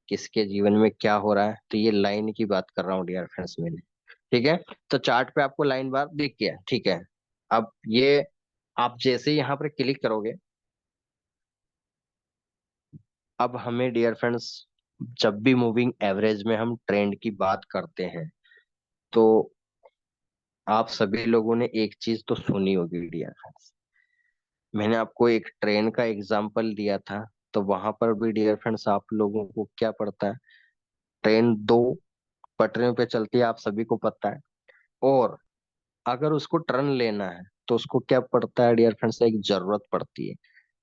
किसके जीवन में क्या हो रहा है? तो ये लाइन की बात कर रहा हूँ डियर फ्रेंड्स मैंने। ठीक है, तो चार्ट पे आपको लाइन बार दिख गया। ठीक है, अब ये आप जैसे ही यहाँ पर क्लिक करोगे, अब हमें डियर फ्रेंड्स, जब भी मूविंग एवरेज में हम ट्रेंड की बात करते हैं, तो आप सभी लोगों ने एक चीज तो सुनी होगी डियर फ्रेंड्स। मैंने आपको एक ट्रेन का एग्जांपल दिया था, तो वहां पर भी डियर फ्रेंड्स आप लोगों को क्या पड़ता है? ट्रेन दो पटरियों पे चलती है, आप सभी को पता है। और अगर उसको टर्न लेना है तो उसको क्या पड़ता है डियर फ्रेंड्स? एक जरूरत पड़ती है,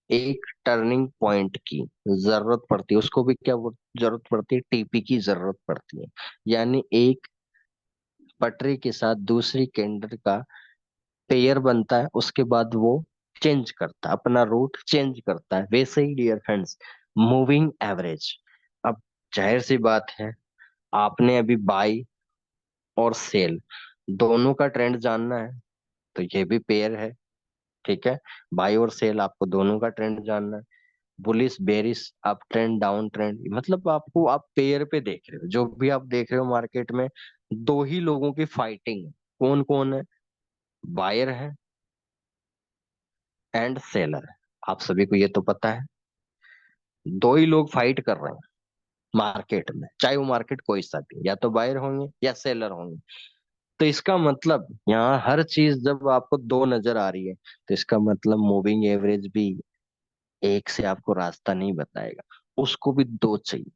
एक टर्निंग पॉइंट की जरूरत पड़ती है। उसको भी क्या जरूरत पड़ती है? TP की जरूरत पड़ती है। यानी एक पटरी के साथ दूसरी केंद्र का पेयर बनता है, उसके बाद वो चेंज करता है, अपना रूट चेंज करता है। वैसे ही डियर फ्रेंड्स, मूविंग एवरेज। अब जाहिर सी बात है, आपने अभी बाई और सेल दोनों का ट्रेंड जानना है, तो ये भी पेयर है। ठीक है, बाई और सेल आपको दोनों का ट्रेंड जानना है। Bullish bearish, up trend down trend, मतलब आपको, आप पेयर पे देख रहे हो, जो भी आप देख रहे हो मार्केट में, दो ही लोगों की फाइटिंग है। कौन कौन है? बायर है एंड सेलर है। आप सभी को ये तो पता है, दो ही लोग फाइट कर रहे हैं मार्केट में, चाहे वो मार्केट कोई सा भी, या तो बायर होंगे या सेलर होंगे। तो इसका मतलब यहाँ हर चीज जब आपको दो नजर आ रही है, तो इसका मतलब मूविंग एवरेज भी एक से आपको रास्ता नहीं बताएगा, उसको भी दो चाहिए।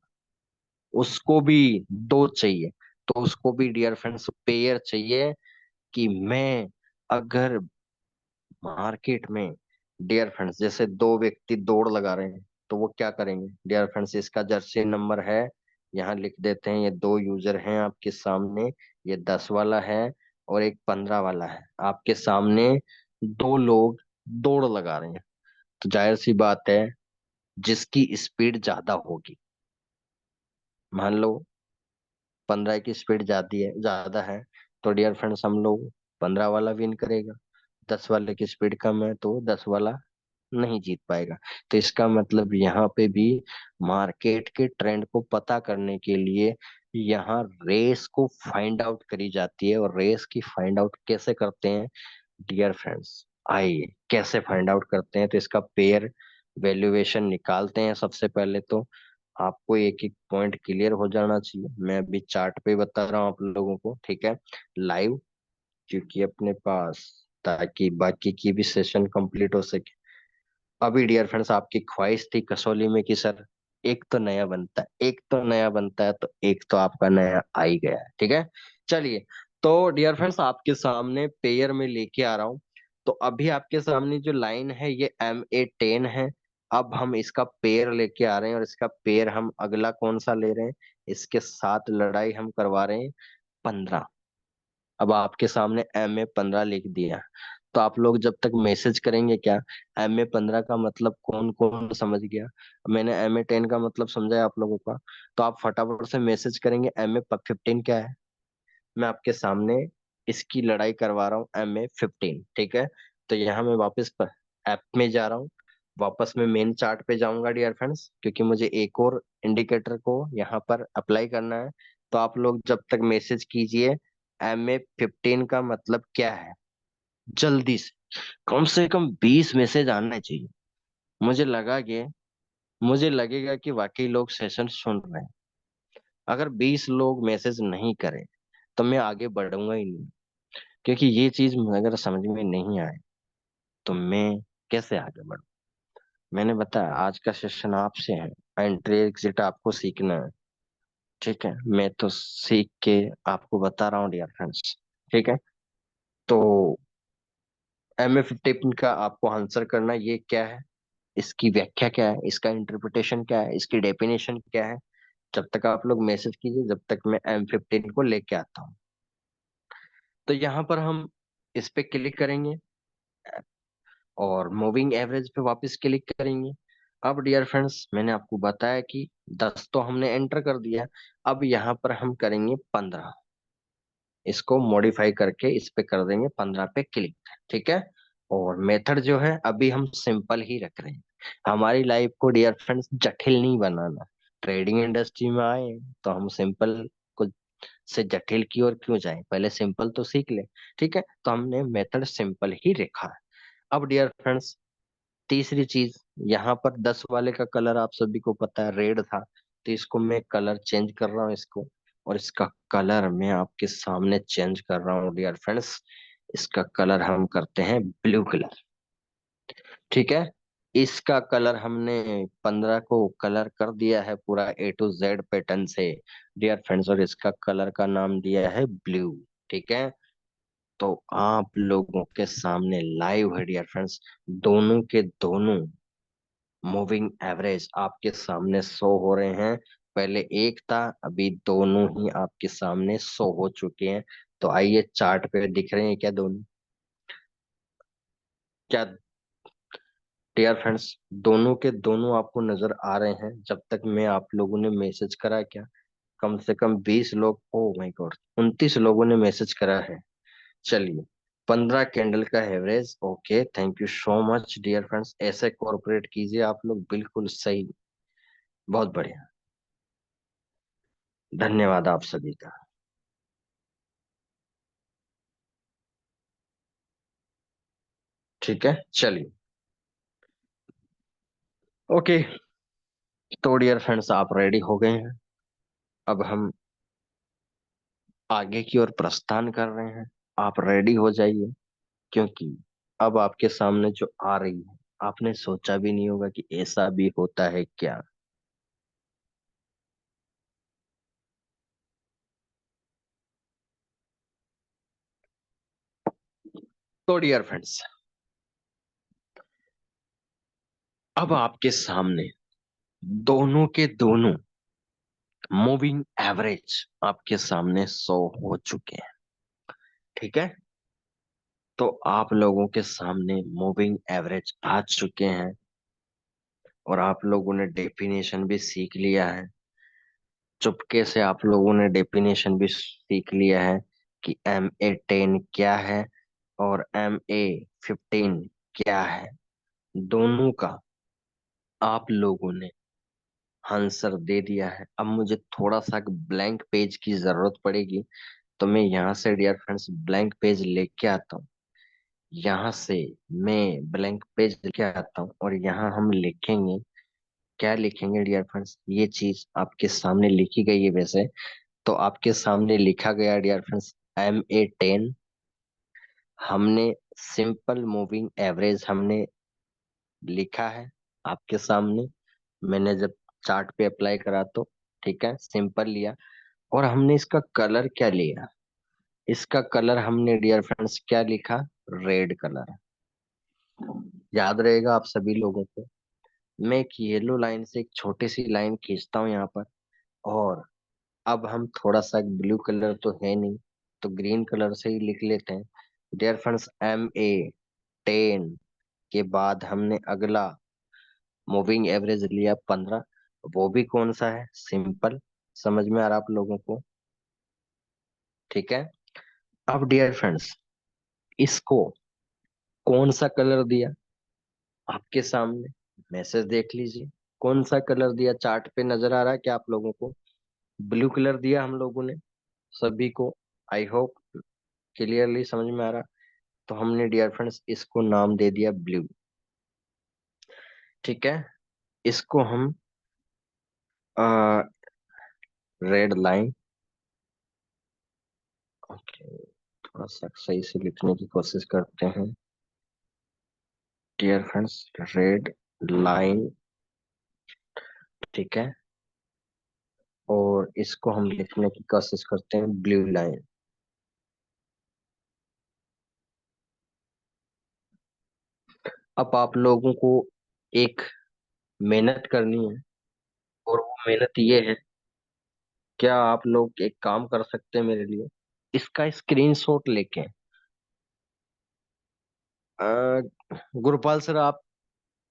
उसको भी दो चाहिए, तो उसको भी डियर फ्रेंड्स पेयर चाहिए। कि मैं अगर मार्केट में डियर फ्रेंड्स, जैसे दो व्यक्ति दौड़ लगा रहे हैं, तो वो क्या करेंगे डियर फ्रेंड्स? इसका जर्सी नंबर है, यहाँ लिख देते हैं। ये दो यूजर हैं आपके सामने, ये 10 वाला है और एक 15 वाला है आपके सामने। दो लोग दौड़ लगा रहे हैं, तो जाहिर सी बात है, जिसकी स्पीड ज्यादा होगी मान लो 15 की स्पीड ज्यादा है, तो डियर फ्रेंड्स हम लोग 15 वाला विन करेगा। 10 वाले की स्पीड कम है तो 10 वाला नहीं जीत पाएगा। तो इसका मतलब यहाँ पे भी मार्केट के ट्रेंड को पता करने के लिए यहाँ रेस को फाइंड आउट करी जाती है। और रेस की फाइंड आउट कैसे करते हैं डियर फ्रेंड्स, आइए कैसे फाइंड आउट करते हैं। तो इसका पेयर वैल्यूएशन निकालते हैं। सबसे पहले तो आपको एक एक पॉइंट क्लियर हो जाना चाहिए। मैं अभी चार्ट पे बता रहा हूँ आप लोगों को, ठीक है, लाइव, क्योंकि अपने पास, ताकि बाकी की भी सेशन कंप्लीट हो सके। अभी डियर फ्रेंड्स आपकी ख्वाहिश थी कसौली में कि सर एक तो नया बनता है, एक तो नया बनता है, तो एक तो आपका नया आ ही गया है, ठीक है। चलिए, तो डियर फ्रेंड्स आपके सामने पेयर में लेके आ रहा हूँ। तो अभी आपके सामने जो लाइन है ये MA10 है। अब हम इसका पेयर लेके आ रहे हैं, और इसका पेयर हम अगला कौन सा ले रहे हैं, इसके साथ लड़ाई हम करवा रहे हैं 15। अब आपके सामने MA15 लिख दिया। तो आप लोग जब तक मैसेज करेंगे क्या, MA15 का मतलब कौन कौन समझ गया, मैंने MA10 का मतलब समझाया आप लोगों का, तो आप फटाफट से मैसेज करेंगे MA15 क्या है। मैं आपके सामने इसकी लड़ाई करवा रहा हूँ MA15, ठीक है। तो यहाँ मैं वापस ऐप में जा रहा हूँ, वापस मैं मेन चार्ट पे जाऊंगा डियर फ्रेंड्स, क्योंकि मुझे एक और इंडिकेटर को यहाँ पर अप्लाई करना है। तो आप लोग जब तक मैसेज कीजिए MA15 का मतलब क्या है, जल्दी से कम 20 मैसेज आना चाहिए। मुझे लगा कि मुझे लगेगा कि वाकई लोग सेशन सुन रहे हैं। अगर 20 लोग मैसेज नहीं करें तो मैं आगे बढ़ूंगा ही नहीं, क्योंकि ये चीज अगर समझ में नहीं आए तो मैं कैसे आगे बढ़ूं। मैंने बताया आज का सेशन आपसे है, एंट्री एग्जिट आपको सीखना है, ठीक है। मैं तो सीख के आपको बता रहा हूँ डियर फ्रेंड्स, ठीक है। तो MA15 का आपको आंसर करना, ये क्या है, इसकी व्याख्या क्या है, इसका इंटरप्रिटेशन क्या है, इसकी डेफिनेशन क्या है। जब तक आप लोग मैसेज कीजिए, जब तक मैं M15 को लेके आता हूँ। तो यहाँ पर हम इस पे क्लिक करेंगे और मूविंग एवरेज पे वापस क्लिक करेंगे। अब डियर फ्रेंड्स मैंने आपको बताया कि 10 तो हमने एंटर कर दिया। अब यहाँ पर हम करेंगे 15, इसको मॉडिफाई करके इस पे कर देंगे 15 पे क्लिक, ठीक है। और मेथड जो है अभी हम सिंपल ही रख रहे हैं। हमारी लाइफ को डियर फ्रेंड्स जटिल नहीं बनाना। ट्रेडिंग इंडस्ट्री में आए तो हम सिंपल को से जटिल की ओर क्यों जाएं, पहले सिंपल तो सीख ले, ठीक है। तो हमने मेथड सिंपल ही रखा है। अब डियर फ्रेंड्स तीसरी चीज, यहाँ पर 10 वाले का कलर आप सभी को पता है रेड था, तो इसको मैं कलर चेंज कर रहा हूँ इसको, और इसका कलर मैं आपके सामने चेंज कर रहा हूँ डियर फ्रेंड्स। इसका कलर हम करते हैं ब्लू कलर, ठीक है। इसका कलर हमने 15 को कलर कर दिया है पूरा A to Z पैटर्न से डियर फ्रेंड्स, और इसका कलर का नाम दिया है ब्लू, ठीक है। तो आप लोगों के सामने लाइव है डियर फ्रेंड्स, दोनों के दोनों मूविंग एवरेज आपके सामने शो हो रहे हैं। पहले एक था, अभी दोनों ही आपके सामने शो हो चुके हैं। तो आइए चार्ट पे दिख रहे हैं क्या दोनों, क्या डियर फ्रेंड्स दोनों के दोनों आपको नजर आ रहे हैं। जब तक मैं आप लोगों ने मैसेज करा क्या, कम से कम 20 लोग, ओ माय गॉड 29 लोगों ने मैसेज करा है। चलिए 15 कैंडल का average, okay, thank you so much dear friends, ऐसे कॉर्पोरेट कीजिए आप लोग, बिल्कुल सही, बहुत बढ़िया, धन्यवाद आप सभी का, ठीक है। चलिए, ओके, तो डियर फ्रेंड्स आप रेडी हो गए हैं। अब हम आगे की ओर प्रस्थान कर रहे हैं। आप रेडी हो जाइए, क्योंकि अब आपके सामने जो आ रही है, आपने सोचा भी नहीं होगा कि ऐसा भी होता है क्या। तो डियर फ्रेंड्स अब आपके सामने दोनों के दोनों मूविंग एवरेज आपके सामने शो हो चुके हैं, ठीक है। तो आप लोगों के सामने मूविंग एवरेज आ चुके हैं, और आप लोगों ने डेफिनेशन भी सीख लिया है। चुपके से आप लोगों ने डेफिनेशन भी सीख लिया है कि MA10 क्या है और MA15 क्या है। दोनों का आप लोगों ने आंसर दे दिया है। अब मुझे थोड़ा सा ब्लैंक पेज की जरूरत पड़ेगी, तो मैं यहाँ से डियर फ्रेंड्स ब्लैंक पेज लेके आता हूँ। यहाँ से मैं ब्लैंक पेज लेके आता हूँ और यहाँ हम लिखेंगे। क्या लिखेंगे डियर फ्रेंड्स? ये चीज आपके सामने लिखी गई है वैसे। तो आपके सामने लिखा गया डियर फ्रेंड्स MA10। हमने सिंपल मूविंग एवरेज हमने लिखा है आपके सामने। मैंने जब चार्ट पे अप्लाई करा तो ठीक है, सिंपल लिया। और हमने इसका कलर क्या लिया? इसका कलर हमने डियर फ्रेंड्स क्या लिखा? Red colour. याद रहेगा आप सभी लोगों को। मैं एक येलो लाइन से एक छोटी सी लाइन खींचता हूँ यहाँ पर। और अब हम थोड़ा सा, ब्लू कलर तो है नहीं, तो ग्रीन कलर से ही लिख लेते हैं। डियर फ्रेंड्स MA10 के बाद हमने अगला मूविंग एवरेज लिया 15। वो भी कौन सा है? सिंपल। समझ में आ रहा आप लोगों को? ठीक है। अब डियर फ्रेंड्स इसको कौन सा कलर दिया आपके सामने? मैसेज देख लीजिए। कौन सा कलर दिया चार्ट पे नजर आ रहा है क्या आप लोगों को? ब्लू कलर दिया हम लोगों ने सभी को। आई होप क्लियरली समझ में आ रहा। तो हमने डियर फ्रेंड्स इसको नाम दे दिया ब्लू। ठीक है। इसको हम रेड लाइन। ओके, थोड़ा सा सही से लिखने की कोशिश करते हैं। Dear friends red line. ठीक है। और इसको हम लिखने की कोशिश करते हैं ब्लू लाइन। अब आप लोगों को एक मेहनत करनी है, और वो मेहनत ये है। क्या आप लोग एक काम कर सकते हैं मेरे लिए? इसका स्क्रीनशॉट लेके गुरपाल सर आप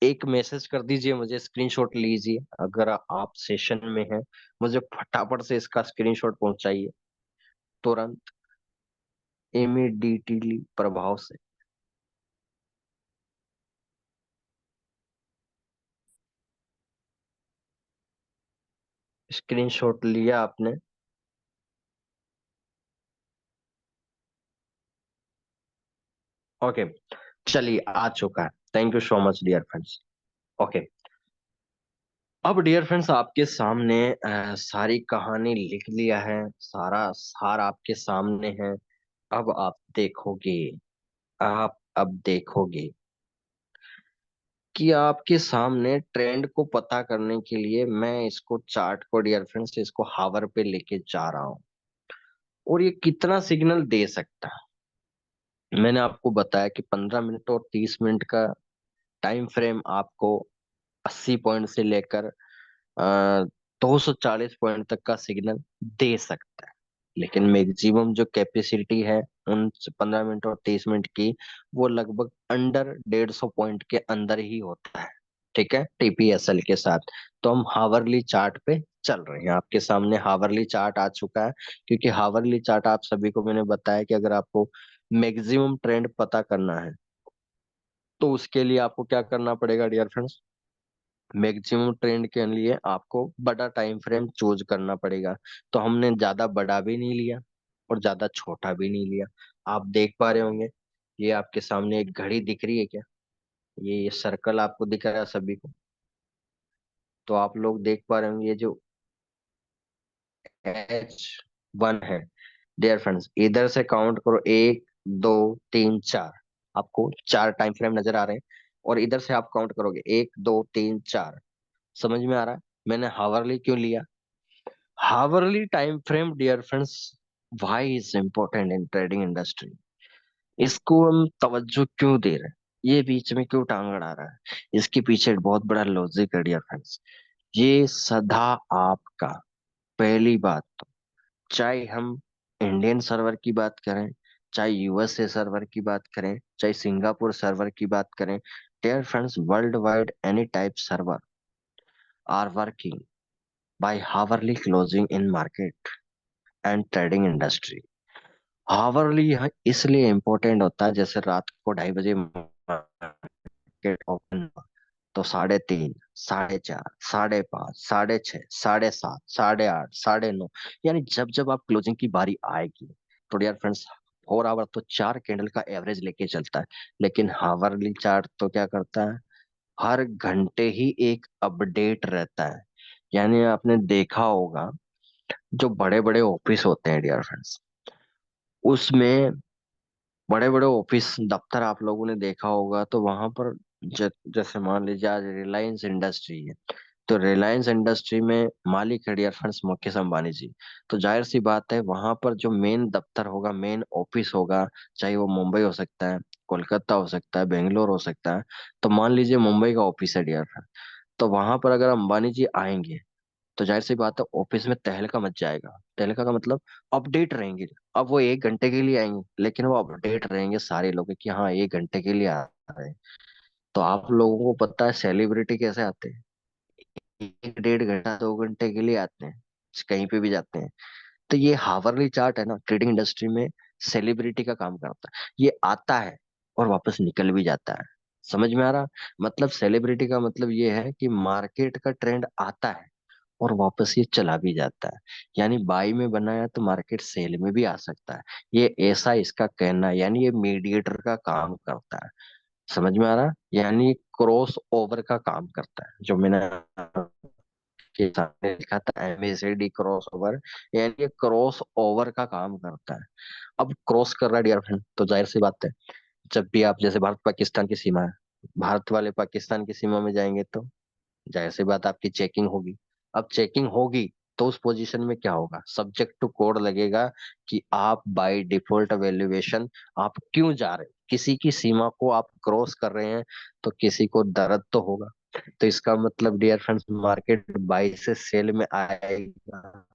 एक मैसेज कर दीजिए, मुझे स्क्रीनशॉट लीजिए अगर आप सेशन में हैं। मुझे फटाफट से इसका स्क्रीनशॉट पहुंचाइए तुरंत, इमीडिएटली प्रभाव से। स्क्रीनशॉट लिया आपने? ओके, चलिए आ चुका है। Thank you so much dear friends. Okay. अब डियर फ्रेंड्स आपके सामने सारी कहानी लिख लिया है, सारा सार आपके सामने है। अब आप देखोगे, आप अब देखोगे कि आपके सामने ट्रेंड को पता करने के लिए मैं इसको चार्ट को डियर फ्रेंड्स इसको हावर पे लेके जा रहा हूँ। और ये कितना सिग्नल दे सकता है? मैंने आपको बताया कि 15 मिनट और 30 मिनट का टाइम फ्रेम आपको 80 पॉइंट से लेकर 240 पॉइंट तक का सिग्नल दे सकता है। लेकिन मैक्सिमम जो कैपेसिटी है उन 15 मिनट और 30 मिनट की, वो लगभग अंडर 150 पॉइंट के अंदर ही होता है। ठीक है, TPSL के साथ। तो हम हावरली चार्ट पे चल रहे हैं। आपके सामने हावरली चार्ट आ चुका है। क्योंकि हावरली चार्ट आप सभी को मैंने बताया कि अगर आपको मैक्सिमम ट्रेंड पता करना है, तो उसके लिए आपको क्या करना पड़ेगा डियर फ्रेंड्स? मैक्सिमम ट्रेंड के लिए आपको बड़ा टाइम फ्रेम चूज करना पड़ेगा। तो हमने ज्यादा बड़ा भी नहीं लिया और ज्यादा छोटा भी नहीं लिया। आप देख पा रहे होंगे, ये आपके सामने एक घड़ी दिख रही है क्या? ये सर्कल आपको दिख रहा है सभी को? तो आप लोग देख पा रहे होंगे ये जो H1 है। डियर फ्रेंड्स इधर से काउंट करो, 1 2 3 4। आपको 4 टाइम फ्रेम नजर आ रहे हैं। और इधर से आप काउंट करोगे 1 2 3 4। समझ में आ रहा है मैंने हावरली क्यों लिया? Hourly time frame dear friends why is important in trading industry? इसको हम तवज्जो क्यों दे रहे हैं? ये बीच में क्यों टांग अड़ा रहा है? इसके पीछे एक बहुत बड़ा लॉजिक है डियर फ्रेंड्स। ये सदा आपका, पहली बात तो, चाहे हम इंडियन सर्वर की बात करें, चाहे USA सर्वर की बात करें, चाहे सिंगापुर सर्वर की बात करें, dear friends world wide any type server are working by hourly closing in market and trading industry. Hourly इसलिए इम्पोर्टेंट होता है, जैसे रात को 2:30 बजे मार्केट ओपन, तो 3:30, 4:30, 5:30, 6:30, 7:30, 8:30, 9:30, यानी जब जब आप क्लोजिंग की बारी आएगी, तो डियर फ्रेंड्स 4 आवर तो 4 कैंडल का एवरेज लेके चलता है। लेकिन हावरली चार्ट तो क्या करता है, हर घंटे ही एक अपडेट रहता है। यानी आपने देखा होगा, जो बड़े बड़े ऑफिस होते हैं डियर फ्रेंड्स, उसमें बड़े बड़े ऑफिस दफ्तर आप लोगों ने देखा होगा, तो वहां पर जैसे मान लीजिए आज रिलायंस इंडस्ट्री है, तो रिलायंस इंडस्ट्री में मालिक है डियर फ्रेंड्स मुकेश अंबानी जी। तो जाहिर सी बात है, वहां पर जो मेन दफ्तर होगा, मेन ऑफिस होगा, चाहे वो मुंबई हो सकता है, कोलकाता हो सकता है, बेंगलोर हो सकता है। तो मान लीजिए मुंबई का ऑफिस है डियर फ्रेंड, तो वहां पर अगर अंबानी जी आएंगे, तो जाहिर सी बात है ऑफिस में तहलका मच जाएगा। तहलका का मतलब अपडेट रहेंगे। अब वो 1 घंटे के लिए आएंगे, लेकिन वो अपडेट रहेंगे सारे लोग कि हाँ 1 घंटे के लिए आ रहे हैं। तो आप लोगों को पता है सेलिब्रिटी कैसे आते हैं, 1 1.5 घंटा 2 घंटे के लिए आते हैं, कहीं पे भी जाते हैं। तो ये हावरली चार्ट है ना, ट्रेडिंग इंडस्ट्री में सेलिब्रिटी का काम करता है। ये आता है और वापस निकल भी जाता है। समझ में आ रहा, मतलब सेलिब्रिटी का मतलब ये है कि मार्केट का ट्रेंड आता है और वापस ये चला भी जाता है। यानी बाई में बनाया तो मार्केट सेल में भी आ सकता है। ये ऐसा इसका कहना है, यानी ये मीडिएटर का काम करता है। समझ में आ रहा, यानी क्रॉस ओवर का काम करता है, जो मैंने के सामने लिखा था एमएसडी क्रॉस ओवर, यानी ये क्रॉस ओवर का काम करता है। अब क्रॉस कर रहा है डियर फ्रेंड, तो जाहिर सी बात है, जब भी आप जैसे भारत पाकिस्तान की सीमा है, भारत वाले पाकिस्तान की सीमा में जाएंगे, तो जाहिर सी बात आपकी चेकिंग होगी। अब चेकिंग होगी, तो उस पोजीशन में क्या होगा, सब्जेक्ट टू कोड लगेगा कि आप बाय डिफॉल्ट वैल्यूएशन आप क्यों जा रहे हैं, किसी की सीमा को आप क्रॉस कर रहे हैं, तो किसी को दर्द तो होगा। तो इसका मतलब डियर फ्रेंड्स मार्केट बाई से सेल में आएगा।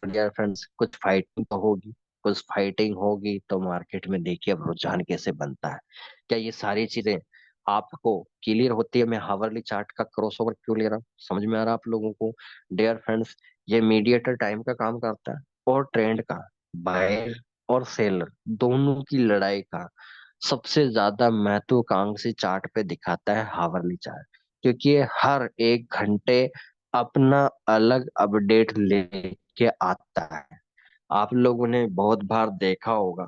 डियर फ्रेंड्स कुछ फाइटिंग तो होगी, कुछ फाइटिंग होगी, तो मार्केट में देखिए अब रुझान कैसे बनता है। क्या ये सारी चीजें आपको क्लियर होती है, मैं हावरली चार्ट का क्रॉसओवर क्यों ले रहा हूँ, समझ में आ रहा है आप लोगों को। डियर फ्रेंड्स ये मीडिएटर टाइम का काम करता है, और ट्रेंड का, बायर और सेलर दोनों की लड़ाई का सबसे ज्यादा महत्वाकांक्षी चार्ट पे दिखाता है हावरली चार्ट। क्योंकि ये हर 1 घंटे अपना अलग अपडेट लेके आता है। आप लोगों ने बहुत बार देखा होगा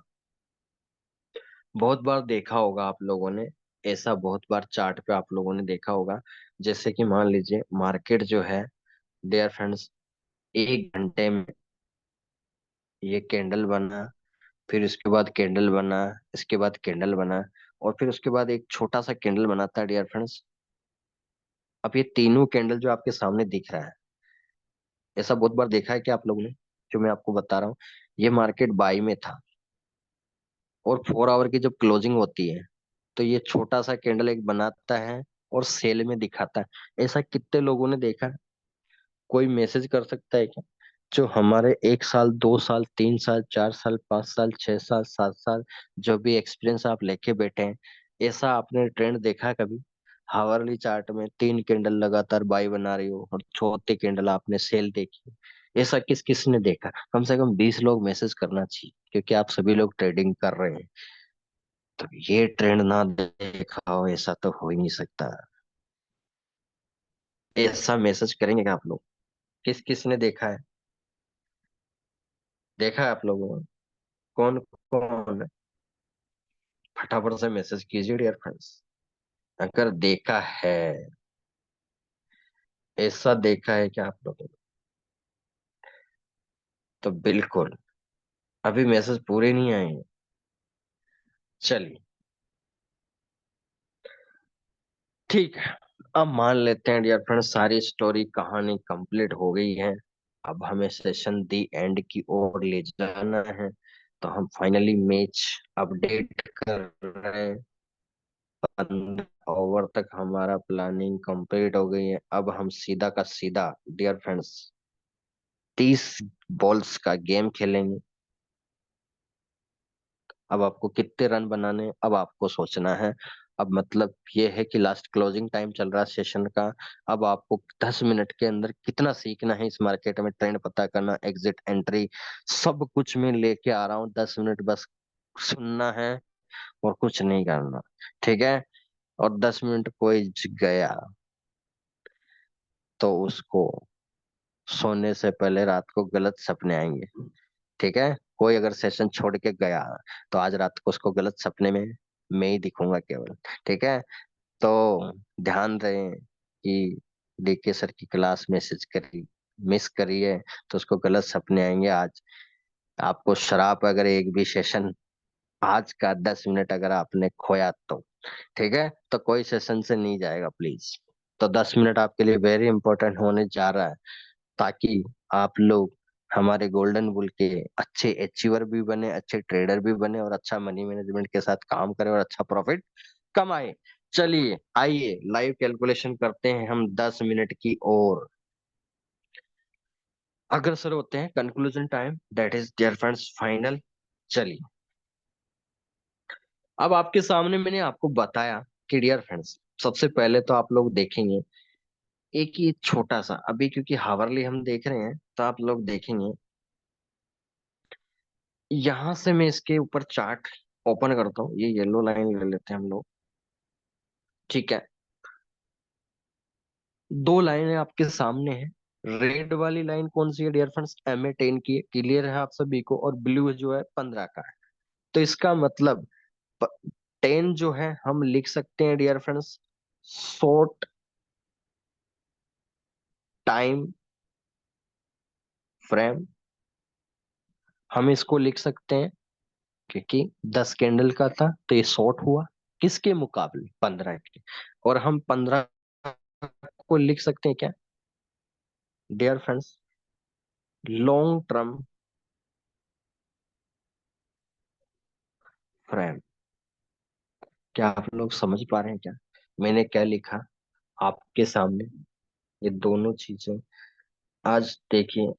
आप लोगों ने, ऐसा बहुत बार चार्ट पे आप लोगों ने देखा होगा। जैसे कि मान लीजिए मार्केट जो है डियर फ्रेंड्स, 1 घंटे में ये कैंडल बना, फिर उसके बाद कैंडल बना, इसके बाद कैंडल बना, और फिर उसके बाद एक छोटा सा कैंडल बनाता है डियर फ्रेंड्स। अब ये तीनों कैंडल जो आपके सामने दिख रहा है, ऐसा बहुत बार देखा है कि आप लोगों ने, जो मैं आपको बता रहा हूँ, ये मार्केट बाई में था, और 4 आवर की जब क्लोजिंग होती है, तो ये छोटा सा कैंडल एक बनाता है और सेल में दिखाता है। ऐसा कितने लोगों ने देखा है, कोई मैसेज कर सकता है क्या, जो हमारे 1 साल 2 साल 3 साल 4 साल 5 साल 6 साल 7 साल जो भी एक्सपीरियंस आप लेके बैठे हैं, ऐसा आपने ट्रेंड देखा है कभी, हावरली चार्ट में 3 कैंडल लगातार बाई बना रही हो और चौथी कैंडल आपने सेल देखी, ऐसा किस किस ने देखा, कम से कम 20 लोग मैसेज करना चाहिए, क्योंकि आप सभी लोग ट्रेडिंग कर रहे हैं। तो ये ट्रेंड ना देखा हो, ऐसा तो हो ही नहीं सकता। ऐसा मैसेज करेंगे क्या आप लोग, किस किस ने देखा है, देखा है आप लोगों ने, कौन कौन है? फटाफट से मैसेज कीजिए डियर फ्रेंड्स, अगर देखा है, ऐसा देखा है क्या आप लोगों ने, तो बिल्कुल, अभी मैसेज पूरे नहीं आए हैं। चलिए ठीक है, अब मान लेते हैं डियर फ्रेंड्स सारी स्टोरी कहानी कंप्लीट हो गई है। अब हमें सेशन दी एंड की ओर ले जाना है, तो हम फाइनली मैच अपडेट कर रहे हैं। 15 ओवर तक हमारा प्लानिंग कंप्लीट हो गई है। अब हम सीधा का सीधा डियर फ्रेंड्स 30 बॉल्स का गेम खेलेंगे। अब आपको कितने रन बनाने हैं, अब आपको सोचना है। अब मतलब ये है कि लास्ट क्लोजिंग टाइम चल रहा है सेशन का। अब आपको 10 मिनट के अंदर कितना सीखना है इस मार्केट में, ट्रेंड पता करना, एग्जिट एंट्री, सब कुछ मैं लेके आ रहा हूँ। 10 मिनट बस सुनना है और कुछ नहीं करना, ठीक है। और 10 मिनट कोई गया तो उसको सोने से पहले रात को गलत सपने आएंगे, ठीक है। कोई अगर सेशन छोड़ के गया तो आज रात को उसको गलत सपने में मैं ही दिखूंगा केवल, ठीक है। तो ध्यान रहे कि डीके सर की क्लास मैसेज करी मिस करी है तो उसको गलत सपने आएंगे आज। आपको श्राप अगर एक भी सेशन आज का 10 मिनट अगर आपने खोया तो, ठीक है, तो कोई सेशन से नहीं जाएगा प्लीज। तो 10 मिनट आपके लिए वेरी इंपॉर्टेंट होने जा रहा है, ताकि आप लोग हमारे गोल्डन बुल के अच्छे अचीवर भी बने, अच्छे ट्रेडर भी बने, और अच्छा मनी मैनेजमेंट के साथ काम करें और अच्छा प्रॉफिट कमाए। चलिए आइए लाइव कैलकुलेशन करते हैं हम 10 मिनट की। और अग्रसर होते हैं conclusion time, that is dear friends final. चलिए, अब आपके सामने मैंने आपको बताया कि डियर फ्रेंड्स सबसे पहले तो आप लोग देखेंगे एक ही छोटा सा, अभी क्योंकि हावरली हम देख रहे हैं तो आप लोग देखेंगे यहां से मैं इसके ऊपर चार्ट ओपन करता हूँ। ये येलो लाइन ले लेते हैं हम लोग, ठीक है। दो लाइनें आपके सामने है। रेड वाली लाइन कौन सी है डियर फ्रेंड्स? MA10 की है, क्लियर है आप सभी को। और ब्लू जो है 15 का है। तो इसका मतलब 10 जो है हम लिख सकते हैं dear friends short time frame. हम इसको लिख सकते हैं क्योंकि 10 कैंडल का था तो ये शॉर्ट हुआ किसके मुकाबले? 15 के। और हम 15 को लिख सकते हैं क्या dear friends? Long term frame. क्या आप लोग समझ पा रहे हैं क्या मैंने क्या लिखा आपके सामने? ये दोनों चीजें आज देखिए।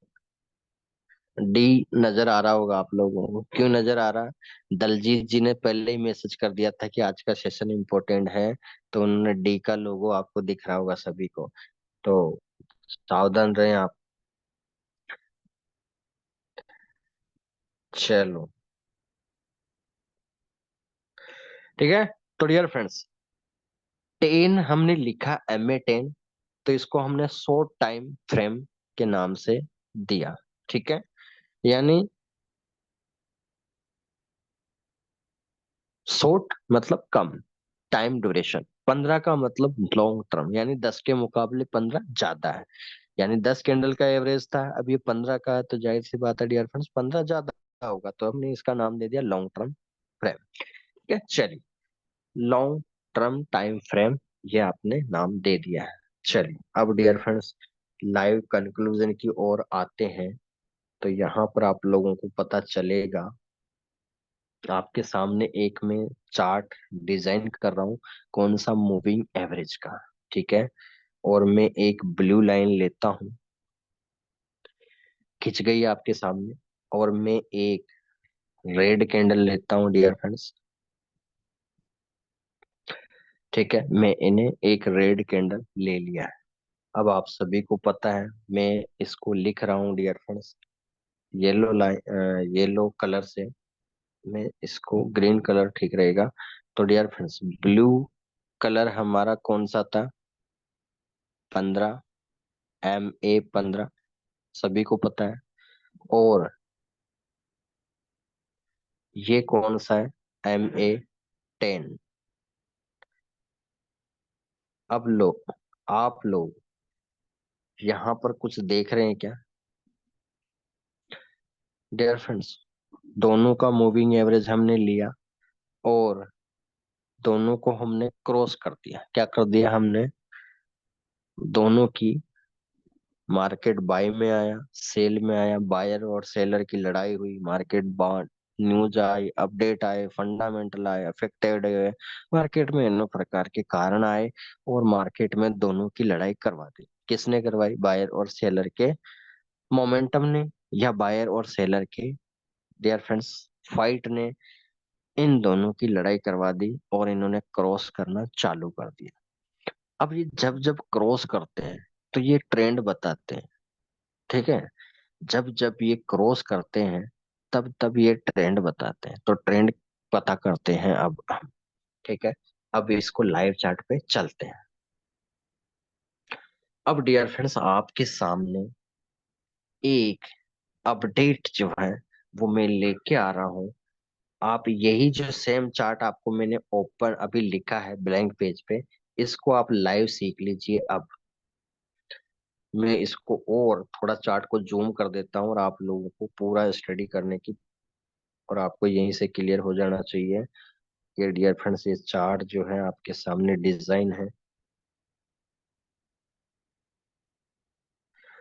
डी नजर आ रहा होगा आप लोगों को, क्यों नजर आ रहा? दलजीत जी ने पहले ही मैसेज कर दिया था कि आज का सेशन इंपॉर्टेंट है, तो उन्होंने डी का लोगो आपको दिख रहा होगा सभी को। तो सावधान रहें आप। चलो, ठीक है। तो डियर फ्रेंड्स 10 हमने लिखा, MA10, तो इसको हमने शॉर्ट टाइम फ्रेम के नाम से दिया, ठीक है। यानी शॉर्ट मतलब कम टाइम ड्यूरेशन, 15 का मतलब लॉन्ग टर्म, यानी 10 के मुकाबले 15 ज्यादा है। यानी 10 कैंडल का एवरेज था, अब ये 15 का है, तो जाहिर सी बात है डियर फ्रेंड्स 15 ज्यादा होगा, तो हमने इसका नाम दे दिया लॉन्ग टर्म फ्रेम, ठीक है। चलिए, लॉन्ग टर्म टाइम फ्रेम ये आपने नाम दे दिया है। चलिए अब डियर फ्रेंड्स लाइव कंक्लूजन की ओर आते हैं। तो यहाँ पर आप लोगों को पता चलेगा, आपके सामने एक मैं चार्ट डिजाइन कर रहा हूँ कौन सा? मूविंग एवरेज का, ठीक है। और मैं एक ब्लू लाइन लेता हूँ, खिंच गई आपके सामने। और मैं एक रेड कैंडल लेता हूँ डियर फ्रेंड्स, ठीक है। मैं इन्हें एक रेड कैंडल ले लिया है। अब आप सभी को पता है मैं इसको लिख रहा हूँ dear friends yellow line, yellow colour से। मैं इसको ग्रीन कलर ठीक रहेगा। तो डियर फ्रेंड्स ब्लू कलर हमारा कौन सा था? 15, MA15, सभी को पता है। और ये कौन सा है? MA10। अब लोग, आप लोग यहाँ पर कुछ देख रहे हैं क्या डियर फ्रेंड्स? दोनों का मूविंग एवरेज हमने लिया और दोनों को हमने क्रॉस कर दिया। क्या कर दिया हमने? दोनों की मार्केट बाय में आया, सेल में आया, बायर और सेलर की लड़ाई हुई, मार्केट बॉन्ड न्यूज आई, अपडेट आए, फंडामेंटल आए, अफेक्टेड हुए, मार्केट में अन्य प्रकार के कारण आए और मार्केट में दोनों की लड़ाई करवा दी। किसने करवाई? बायर और सेलर के मोमेंटम ने, या बायर और सेलर के डियर फ्रेंड्स फाइट ने, इन दोनों की लड़ाई करवा दी और इन्होंने क्रॉस करना चालू कर दिया। अब ये जब जब क्रॉस करते हैं तो ये ट्रेंड बताते हैं। ठीक है, जब जब ये क्रॉस करते हैं तब तब ये ट्रेंड बताते हैं, तो ट्रेंड पता करते हैं अब हम। ठीक है, अब इसको लाइव चार्ट पे चलते हैं। अब डियर फ्रेंड्स, आपके सामने एक अपडेट जो है वो मैं लेके आ रहा हूँ। आप यही जो सेम चार्ट आपको मैंने ओपन अभी लिखा है ब्लैंक पेज पे, इसको आप लाइव सीख लीजिए। अब मैं इसको और थोड़ा चार्ट को जूम कर देता हूँ और आप लोगों को पूरा स्टडी करने की, और आपको यहीं से क्लियर हो जाना चाहिए कि डियर फ्रेंड्स ये चार्ट जो है आपके सामने डिजाइन है।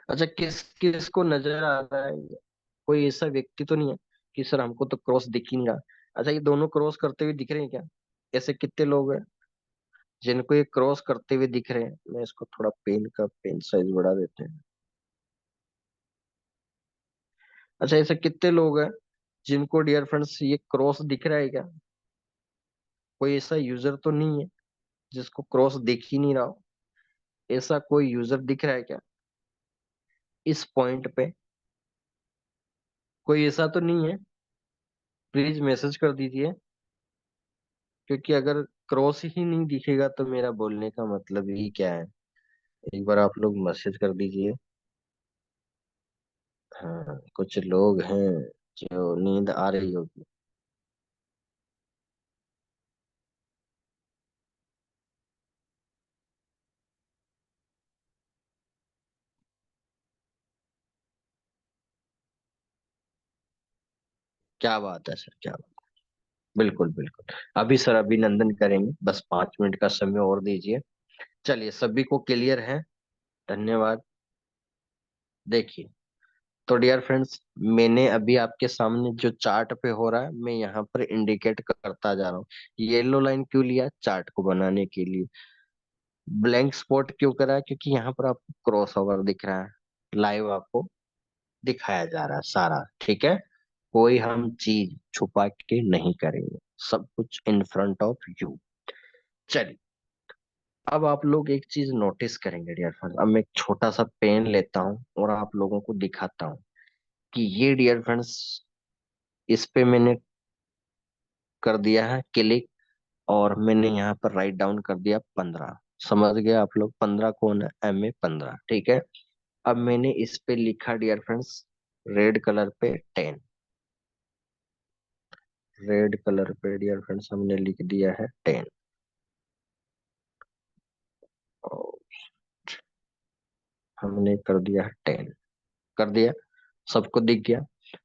अच्छा, किस किस को नजर आ रहा है? कोई ऐसा व्यक्ति तो नहीं है कि सर हमको तो क्रॉस दिख ही नहीं रहा? अच्छा, ये दोनों क्रॉस करते हुए दिख रहे हैं क्या? ऐसे कितने लोग हैं जिनको ये क्रॉस करते हुए दिख रहे हैं? मैं इसको थोड़ा पेन साइज बढ़ा देते हैं। अच्छा, ऐसे कितने लोग हैं जिनको डियर फ्रेंड्स ये क्रॉस दिख रहा है क्या? कोई ऐसा यूजर तो नहीं है जिसको क्रॉस दिख ही नहीं रहा हो? ऐसा कोई यूजर दिख रहा है क्या इस पॉइंट पे? कोई ऐसा तो नहीं है? प्लीज मैसेज कर दीजिए, क्योंकि अगर क्रॉस ही नहीं दिखेगा तो मेरा बोलने का मतलब ही क्या है। एक बार आप लोग मैसेज कर दीजिए। हाँ, कुछ लोग हैं जो नींद आ रही होगी। क्या बात है सर, क्या बात। बिल्कुल बिल्कुल, अभी सर अभिनंदन करेंगे, बस 5 मिनट का समय और दीजिए। चलिए, सभी को क्लियर है? धन्यवाद। देखिए, तो डियर फ्रेंड्स, मैंने अभी आपके सामने जो चार्ट पे हो रहा है मैं यहाँ पर इंडिकेट करता जा रहा हूँ। येलो लाइन क्यों लिया? चार्ट को बनाने के लिए। ब्लैंक स्पॉट क्यों करा? क्योंकि यहाँ पर आपको क्रॉस ओवर दिख रहा है, लाइव आपको दिखाया जा रहा है सारा। ठीक है, कोई हम चीज छुपा के नहीं करेंगे, सब कुछ इन फ्रंट ऑफ यू। चलिए, अब आप लोग एक चीज नोटिस करेंगे डियर फ्रेंड्स। अब मैं एक छोटा सा पेन लेता हूँ और आप लोगों को दिखाता हूँ कि ये डियर फ्रेंड्स, इस पे मैंने कर दिया है क्लिक, और मैंने यहाँ पर राइट डाउन कर दिया 15। समझ गए आप लोग? 15 कौन है? MA 15। ठीक है, अब मैंने इस पे लिखा डियर फ्रेंड्स रेड कलर पे 10। रेड कलर पे डियर फ्रेंड्स हमने लिख दिया है 10, और हमने कर दिया है 10। कर दिया, सबको दिख गया।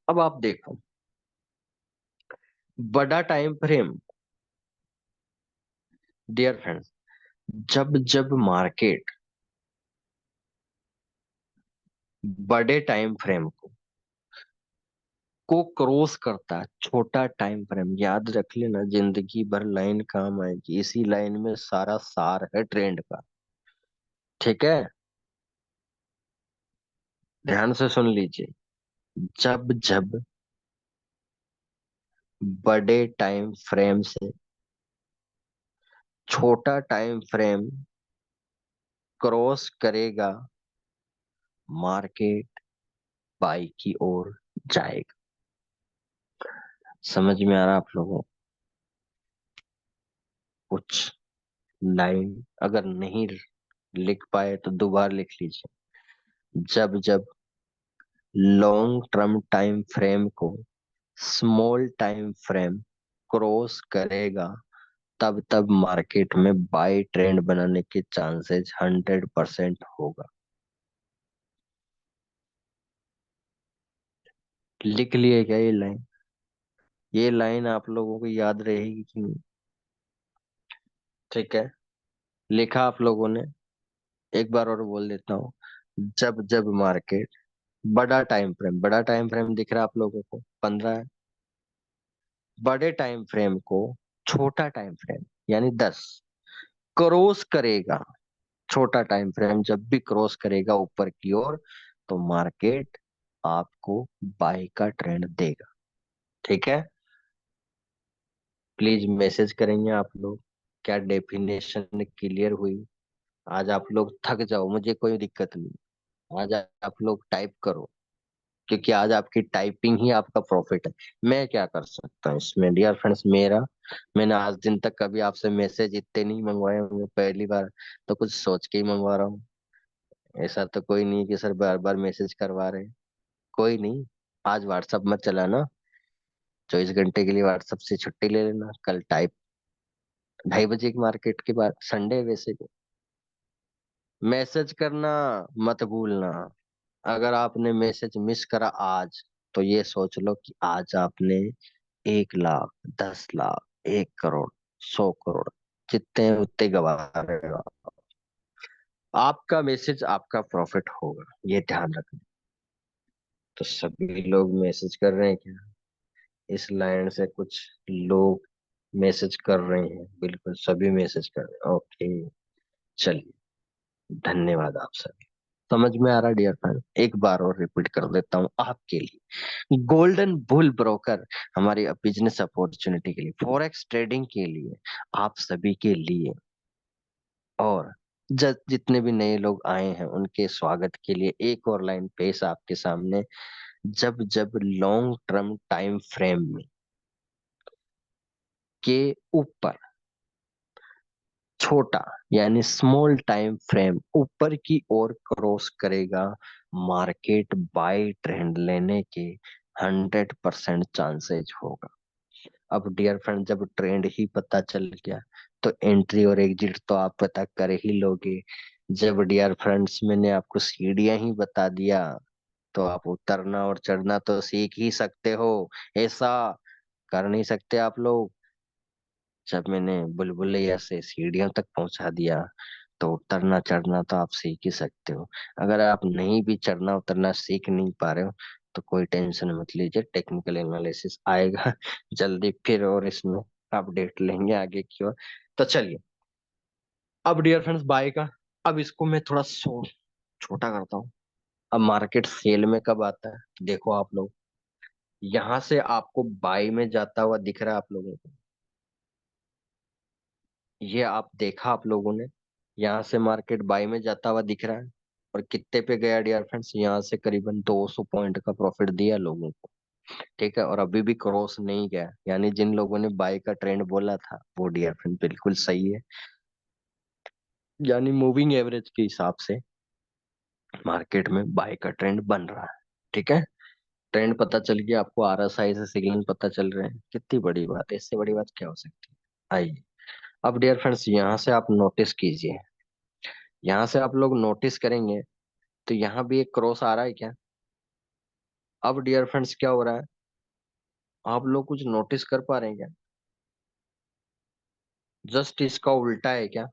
अब आप देखो, बड़ा टाइम फ्रेम डियर फ्रेंड्स, जब जब मार्केट बड़े टाइम फ्रेम को क्रॉस करता है, छोटा टाइम फ्रेम याद रख लेना, जिंदगी भर लाइन काम आएगी, इसी लाइन में सारा सार है ट्रेंड का। ठीक है, ध्यान से सुन लीजिए। जब जब बड़े टाइम फ्रेम से छोटा टाइम फ्रेम क्रॉस करेगा, मार्केट बाई की ओर जाएगा। समझ में आ रहा आप लोगों को? कुछ लाइन अगर नहीं लिख पाए तो दोबारा लिख लीजिए। जब जब लॉन्ग टर्म टाइम फ्रेम को स्मॉल टाइम फ्रेम क्रॉस करेगा, तब तब मार्केट में बाय ट्रेंड बनाने के चांसेस 100% होगा। लिख लिए क्या ये लाइन? ये लाइन आप लोगों को याद रहेगी कि नहीं? ठीक है, लिखा आप लोगों ने? एक बार और बोल देता हूँ। जब जब मार्केट बड़ा टाइम फ्रेम दिख रहा है आप लोगों को? 15 है। बड़े टाइम फ्रेम को छोटा टाइम फ्रेम यानी 10 क्रॉस करेगा, छोटा टाइम फ्रेम जब भी क्रॉस करेगा ऊपर की ओर, तो मार्केट आपको बाय का ट्रेंड देगा। ठीक है, प्लीज मैसेज करेंगे आप लोग। क्या डेफिनेशन क्लियर हुई? आज आप लोग थक जाओ, मुझे कोई दिक्कत नहीं। आज आप लोग टाइप करो, क्योंकि आज आपकी टाइपिंग ही आपका प्रॉफिट है। मैं क्या कर सकता हूँ इसमें डियर फ्रेंड्स? मेरा मैंने आज दिन तक कभी आपसे मैसेज इतने नहीं मंगवाए होंगे, पहली बार तो कुछ सोच के ही मंगवा रहा हूँ। ऐसा तो कोई नहीं कि सर बार बार मैसेज करवा रहे हैं। कोई नहीं। आज व्हाट्सअप मत चलाना, 24 घंटे के लिए व्हाट्सअप से छुट्टी ले लेना। कल टाइप 2:30 की मार्केट के बाद, संडे वैसे भी मैसेज करना मत भूलना। अगर आपने मैसेज मिस करा आज, तो ये सोच लो कि आज आपने 1 लाख, 10 लाख, 1 करोड़, 100 करोड़, जितने हैं उतने गवा रहे हो। आपका मैसेज आपका प्रॉफिट होगा, ये ध्यान रखना। तो सभी लोग मैसेज कर रहे हैं क्या? इस लाइन से कुछ लोग मैसेज कर रहे हैं, बिल्कुल सभी मैसेज कर रहे हैं। ओके, चलिए, धन्यवाद आप सभी। समझ में आ रहा डियर फ्रेंड? एक बार और रिपीट कर देता हूँ आपके लिए। गोल्डन बुल ब्रोकर हमारी बिजनेस अपॉर्चुनिटी के लिए, फॉरेक्स ट्रेडिंग के लिए, आप सभी के लिए, और जितने भी नए लोग आए हैं उनके स्वागत के लिए एक और लाइन पेश आपके सामने। जब जब लॉन्ग टर्म टाइम फ्रेम में के ऊपर छोटा यानी स्मॉल टाइम फ्रेम ऊपर की ओर क्रॉस करेगा, मार्केट बाय ट्रेंड लेने के 100% चांसेज होगा। अब डियर फ्रेंड, जब ट्रेंड ही पता चल गया, तो एंट्री और एग्जिट तो आप पता कर ही लोगे। जब डियर फ्रेंड्स मैंने आपको सीढ़ियां ही बता दिया, तो आप उतरना और चढ़ना तो सीख ही सकते हो। ऐसा कर नहीं सकते आप लोग? जब मैंने बुलबुलैया से सीढ़ियों तक पहुंचा दिया, तो उतरना चढ़ना तो आप सीख ही सकते हो। अगर आप नहीं भी चढ़ना उतरना सीख नहीं पा रहे हो, तो कोई टेंशन मत लीजिए, टेक्निकल एनालिसिस आएगा जल्दी, फिर और इसमें अपडेट लेंगे आगे की ओर। तो चलिए, अब डियर फ्रेंड्स बाय का, अब इसको मैं थोड़ा छोटा करता हूँ। अब मार्केट सेल में कब आता है? देखो आप लोग, यहाँ से आपको बाय में जाता हुआ दिख रहा है आप लोगों को? ये आप देखा आप लोगों ने? यहाँ से मार्केट बाय में जाता हुआ दिख रहा है। और कितने पे गया डियर फ्रेंड्स? यहाँ से करीबन 200 पॉइंट का प्रॉफिट दिया लोगों को। ठीक है, और अभी भी क्रॉस नहीं गया, यानी जिन लोगों ने बाय का ट्रेंड बोला था वो डियर फ्रेंड बिल्कुल सही है। यानी मूविंग एवरेज के हिसाब से मार्केट में बाय का ट्रेंड बन रहा है। ठीक है, ट्रेंड पता चल गया आपको, आरएसआई से सिग्नल पता चल रहे हैं, कितनी बड़ी बात है, इससे बड़ी बात क्या हो सकती है? आइए, अब डियर फ्रेंड्स यहाँ से आप नोटिस कीजिए, यहाँ से आप लोग नोटिस करेंगे तो यहाँ भी एक क्रॉस आ रहा है क्या? अब डियर फ्रेंड्स क्या हो रहा है? आप लोग कुछ नोटिस कर पा रहे हैं क्या? जस्ट इसका उल्टा है क्या?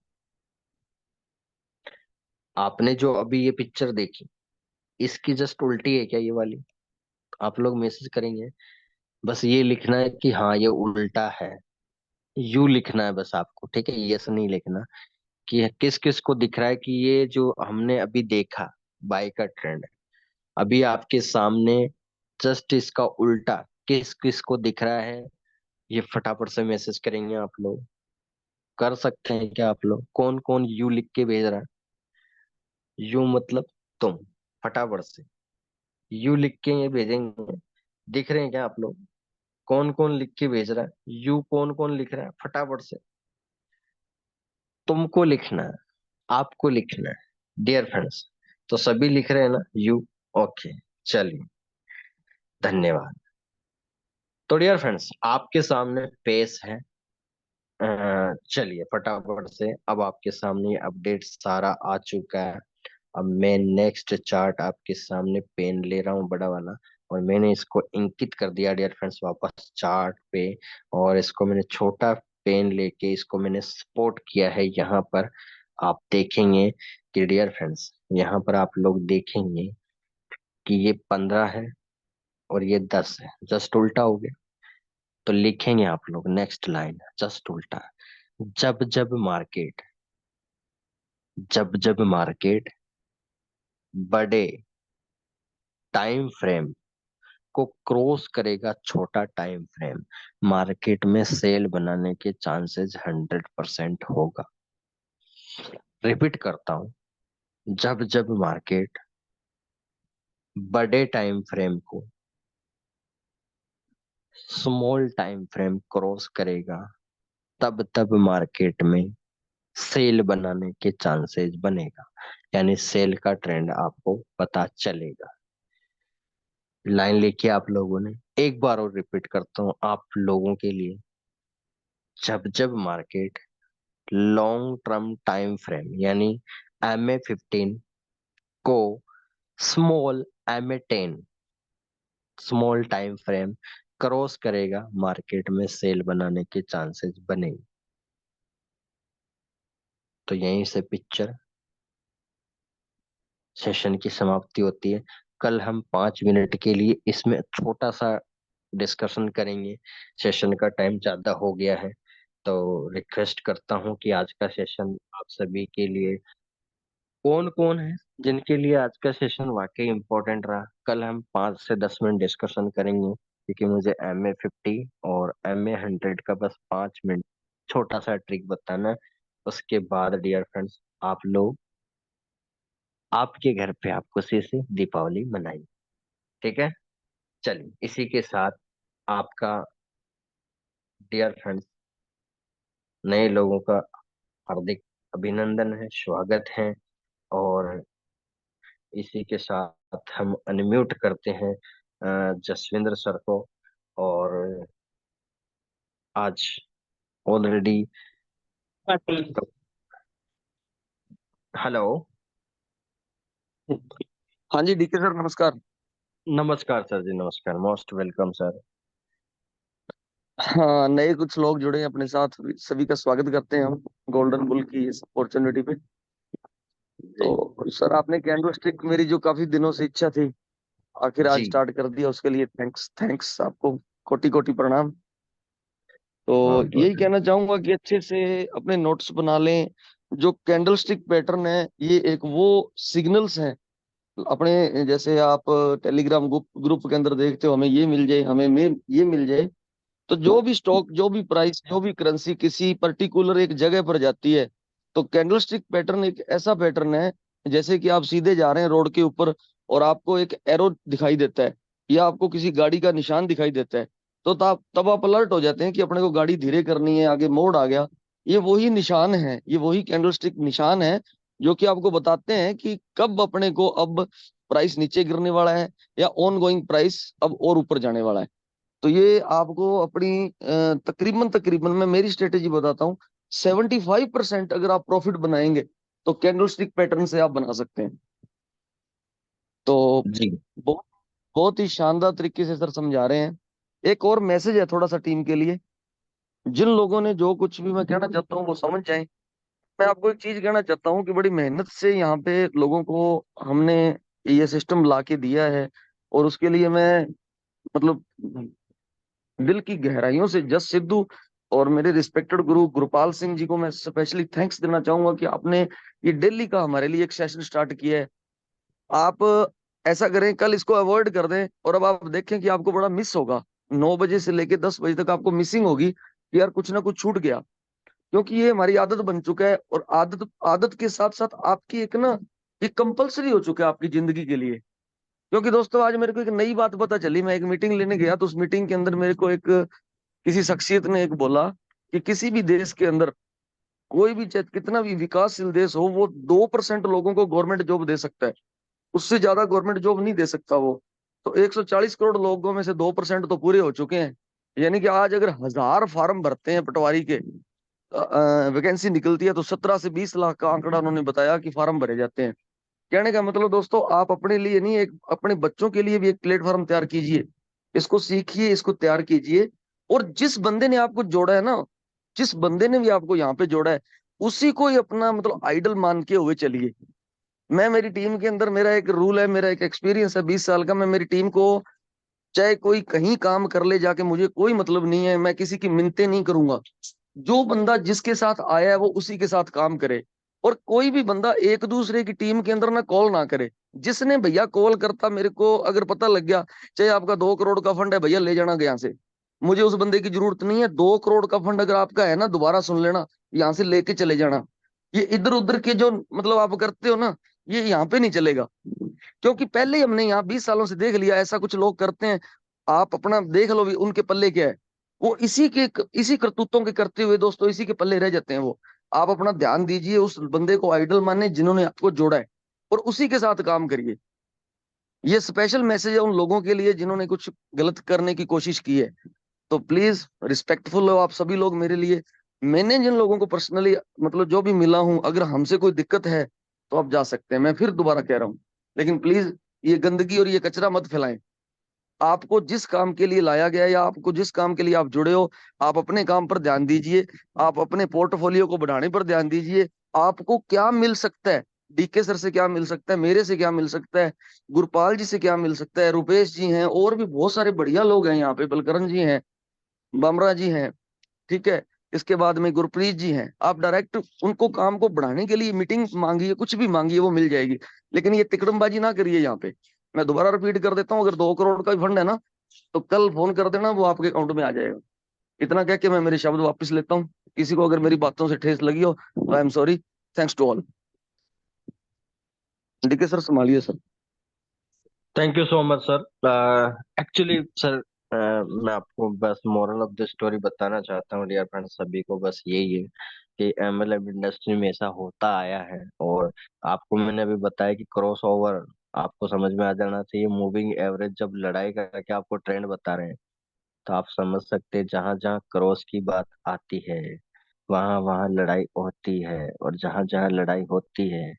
आपने जो अभी ये पिक्चर देखी, इसकी जस्ट उल्टी है क्या ये वाली? आप लोग मैसेज करेंगे, बस ये लिखना है कि हाँ ये उल्टा है। यू लिखना है बस आपको, ठीक है, यस नहीं लिखना। कि किस किस को दिख रहा है कि ये जो हमने अभी देखा बाय का ट्रेंड, अभी आपके सामने जस्ट इसका उल्टा किस किस को दिख रहा है? ये फटाफट से मैसेज करेंगे आप लोग। कर सकते हैं क्या आप लोग? कौन कौन यू लिख के भेज रहा है? यू मतलब तुम, फटाफट से यू लिख के ये भेजेंगे। दिख रहे हैं क्या आप लोग? कौन कौन लिख के भेज रहा है? यू कौन कौन लिख रहा है? फटाफट से तुमको लिखना है, आपको लिखना है डियर फ्रेंड्स। तो सभी लिख रहे हैं ना यू? ओके, चलिए, धन्यवाद। तो डियर फ्रेंड्स आपके सामने पेश है, चलिए फटाफट से, अब आपके सामने अपडेट सारा आ चुका है। अब मैं नेक्स्ट चार्ट आपके सामने पेन ले रहा हूँ बड़ा वाला, और मैंने इसको इंकित कर दिया डियर फ्रेंड्स वापस चार्ट पे। और इसको मैंने छोटा पेन लेके इसको मैंने स्पॉट किया है यहाँ पर। आप देखेंगे कि डियर फ्रेंड्स यहाँ पर आप लोग देखेंगे कि ये 15 है और ये 10 है, जस्ट उल्टा हो गया। तो लिखेंगे आप लोग नेक्स्ट लाइन जस्ट उल्टा। जब जब मार्केट, जब जब मार्केट बड़े टाइम फ्रेम को क्रॉस करेगा छोटा टाइम फ्रेम, मार्केट में सेल बनाने के चांसेस 100% होगा। रिपीट करता हूँ, जब जब मार्केट बड़े टाइम फ्रेम को स्मॉल टाइम फ्रेम क्रॉस करेगा, तब तब मार्केट में सेल बनाने के चांसेस बनेगा, यानी सेल का ट्रेंड आपको पता चलेगा। लाइन लिखी आप लोगों ने, एक बार और रिपीट करता हूँ आप लोगों के लिए। जब जब market long term time frame यानी MA15 को small MA10 small time frame cross करेगा, मार्केट में सेल बनाने के चांसेस बनेंगे। तो यहीं से पिक्चर सेशन की समाप्ति होती है। कल हम 5 मिनट के लिए इसमें छोटा सा डिस्कशन करेंगे, सेशन का टाइम ज्यादा हो गया है, तो रिक्वेस्ट करता हूं कि आज का सेशन आप सभी के लिए, कौन कौन है जिनके लिए आज का सेशन वाकई इम्पोर्टेंट रहा, कल हम 5 से 10 मिनट डिस्कशन करेंगे, क्योंकि मुझे MA50 और MA100 का बस 5 मिनट छोटा सा ट्रिक बताना है। उसके बाद डियर फ्रेंड्स, आप लोग आपके घर पे आप खुशी से दीपावली मनाइए। ठीक है, चलिए इसी के साथ आपका डियर फ्रेंड्स नए लोगों का हार्दिक अभिनंदन है, स्वागत है। और इसी के साथ हम अनम्यूट करते हैं जसविंद्र सर को। और आज ऑलरेडी, हेलो, हाँ जी डीके सर, नमस्कार। नमस्कार सर जी, नमस्कार, मोस्ट वेलकम सर। हाँ, नए कुछ लोग जुड़े हैं अपने साथ, सभी का स्वागत करते हैं हम गोल्डन बुल की इस अपॉर्चुनिटी पे। जी तो सर, आपने कैंडल स्टिक, मेरी जो काफी दिनों से इच्छा थी, आखिर आज जी, स्टार्ट कर दिया, उसके लिए थैंक्स थैंक्स आपको, कोटि कोटि प्रणाम। तो बहुत बहुत यही कहना चाहूंगा कि अच्छे से अपने नोट्स बना लें। जो कैंडल स्टिक पैटर्न है, ये एक वो सिग्नल्स हैं अपने, जैसे आप टेलीग्राम ग्रुप ग्रुप के अंदर देखते हो, हमें ये मिल जाए, ये मिल जाए। तो जो भी स्टॉक, जो भी प्राइस, जो भी करेंसी किसी पर्टिकुलर एक जगह पर जाती है, तो कैंडलस्टिक पैटर्न एक ऐसा पैटर्न है, जैसे कि आप सीधे जा रहे हैं रोड के ऊपर और आपको एक एरो दिखाई देता है, या आपको किसी गाड़ी का निशान दिखाई देता है, तो तब आप अलर्ट हो जाते हैं कि अपने को गाड़ी धीरे करनी है, आगे मोड़ आ गया। ये वही निशान है, ये वही कैंडलस्टिक निशान है, जो कि आपको बताते हैं कि कब अपने को अब प्राइस नीचे गिरने वाला है, या ऑन गोइंग प्राइस अब और ऊपर जाने वाला है। तो ये आपको अपनी तकरीबन तकरीबन मैं मेरी स्ट्रेटेजी बताता हूँ, 75% अगर आप प्रॉफिट बनाएंगे तो कैंडलस्टिक पैटर्न से आप बना सकते हैं। तो जी बहुत बहुत ही शानदार तरीके से सर समझा रहे हैं। एक और मैसेज है थोड़ा सा टीम के लिए, जिन लोगों ने जो कुछ भी मैं कहना चाहता हूँ वो समझ जाएं। मैं आपको एक चीज कहना चाहता हूँ कि बड़ी मेहनत से यहाँ पे लोगों को हमने ये सिस्टम ला के दिया है, और उसके लिए मैं, मतलब, दिल की गहराइयों से जस सिद्धू और मेरे रिस्पेक्टेड गुरु गुरुपाल सिंह जी को मैं स्पेशली थैंक्स देना चाहूंगा कि आपने ये दिल्ली का हमारे लिए एक सेशन स्टार्ट किया है। आप ऐसा करें, कल इसको अवॉइड कर दें, और अब आप देखें कि आपको बड़ा मिस होगा। 9 बजे से लेके 10 बजे तक आपको मिसिंग होगी कि यार कुछ ना कुछ छूट गया, क्योंकि ये हमारी आदत बन चुका है, और आदत आदत के साथ साथ आपकी एक ना, ये कंपलसरी हो चुका है आपकी जिंदगी के लिए। क्योंकि दोस्तों, आज मेरे को एक नई बात पता चली, मैं एक मीटिंग लेने गया, तो उस मीटिंग के अंदर मेरे को एक किसी शख्सियत ने एक बोला कि किसी भी देश के अंदर, कोई भी, चाहे कितना भी विकासशील देश हो, वो 2% लोगों को गवर्नमेंट जॉब दे सकता है, उससे ज्यादा गवर्नमेंट जॉब नहीं दे सकता वो। तो 140 करोड़ लोगों में से 2% तो पूरे हो चुके हैं। यानी कि आज अगर 1000 फार्म भरते हैं पटवारी के, वैकेंसी निकलती है, तो 17 से 20 लाख का आंकड़ा उन्होंने बताया कि फार्म भरे जाते हैं। कहने का मतलब दोस्तों, आप अपने लिए नहीं, एक अपने बच्चों के लिए भी एक प्लेटफॉर्म तैयार कीजिए, इसको सीखिए, इसको तैयार कीजिए। और जिस बंदे ने आपको जोड़ा है ना, जिस बंदे ने भी आपको यहाँ पे जोड़ा है, उसी को ही अपना, मतलब, आइडल मान के हुए चलिए। मैं मेरी टीम के अंदर, मेरा एक रूल है, मेरा एक एक्सपीरियंस है 20 साल का, मैं मेरी टीम को, चाहे कोई कहीं काम कर ले जाके, मुझे कोई मतलब नहीं है, मैं किसी की मिन्नतें नहीं करूंगा। जो बंदा जिसके साथ आया है वो उसी के साथ काम करे। और कोई भी बंदा एक दूसरे की टीम के अंदर ना कॉल ना करे। जिसने भैया कॉल करता मेरे को अगर पता लग गया, चाहे आपका 2 करोड़ का फंड है भैया ले जाना यहाँ से, मुझे उस बंदे की जरूरत नहीं है। 2 करोड़ का फंड अगर आपका है ना, दोबारा सुन लेना, यहाँ से लेके चले जाना। ये इधर उधर के जो मतलब आप करते हो ना, ये यहाँ पे नहीं चलेगा। क्योंकि पहले ही हमने यहाँ 20 सालों से देख लिया ऐसा कुछ लोग करते हैं। आप अपना देख लो भी उनके पल्ले क्या है। वो इसी करतूतों के करते हुए दोस्तों इसी के पल्ले रह जाते हैं वो। आप अपना ध्यान दीजिए, उस बंदे को आइडल माने जिन्होंने आपको जोड़ा है, और उसी के साथ काम करिए। ये स्पेशल मैसेज है उन लोगों के लिए जिन्होंने कुछ गलत करने की कोशिश की है। तो प्लीज रिस्पेक्टफुल हो आप सभी लोग मेरे लिए। मैंने जिन लोगों को पर्सनली मतलब जो भी मिला हूं, अगर हमसे कोई दिक्कत है तो आप जा सकते हैं, मैं फिर दोबारा कह रहा हूं। लेकिन प्लीज ये गंदगी और ये कचरा मत फैलाएं। आपको जिस काम के लिए लाया गया है या आपको जिस काम के लिए आप जुड़े हो, आप अपने काम पर ध्यान दीजिए। आप अपने पोर्टफोलियो को बढ़ाने पर ध्यान दीजिए। आपको क्या मिल सकता है, डीके सर से क्या मिल सकता है, मेरे से क्या मिल सकता है, गुरपाल जी से क्या मिल सकता है, रुपेश जी हैं, और भी बहुत सारे बढ़िया लोग हैं यहाँ पे, बलकरण जी हैं, बामरा जी हैं, ठीक है। इसके बाद में गुरप्रीत जी हैं। आप डायरेक्ट उनको काम को बढ़ाने के लिए मीटिंग मांगिए, कुछ भी मांगिए, वो मिल जाएगी। लेकिन ये तिकड़मबाजी ना करिए यहाँ पे। मैं दोबारा रिपीट कर देता हूँ, अगर 2 करोड़ का फंड है ना, तो कल फोन कर देना, वो आपके अकाउंट में आ जाएगा। इतना कह के मैं मेरे शब्द वापस लेता हूँ। किसी को अगर मेरी बातों से ठेस लगी हो तो I am sorry. Thanks to all. DK sir संभालिए sir. Thank you so much sir. Actually sir, मैं आपको बस मोरल ऑफ द स्टोरी बताना चाहता हूँ डियर फ्रेंड्स, सभी को बस यही है कि एमएलएम इंडस्ट्री में ऐसा होता आया है। और आपको मैंने अभी बताया कि क्रॉस ओवर आपको समझ में आ जाना चाहिए। मूविंग एवरेज जब लड़ाई का क्या आपको ट्रेंड बता रहे हैं, तो आप समझ सकते हैं जहां जहां क्रॉस की बात आती है वहां वहां लड़ाई होती है। और जहां जहां लड़ाई होती है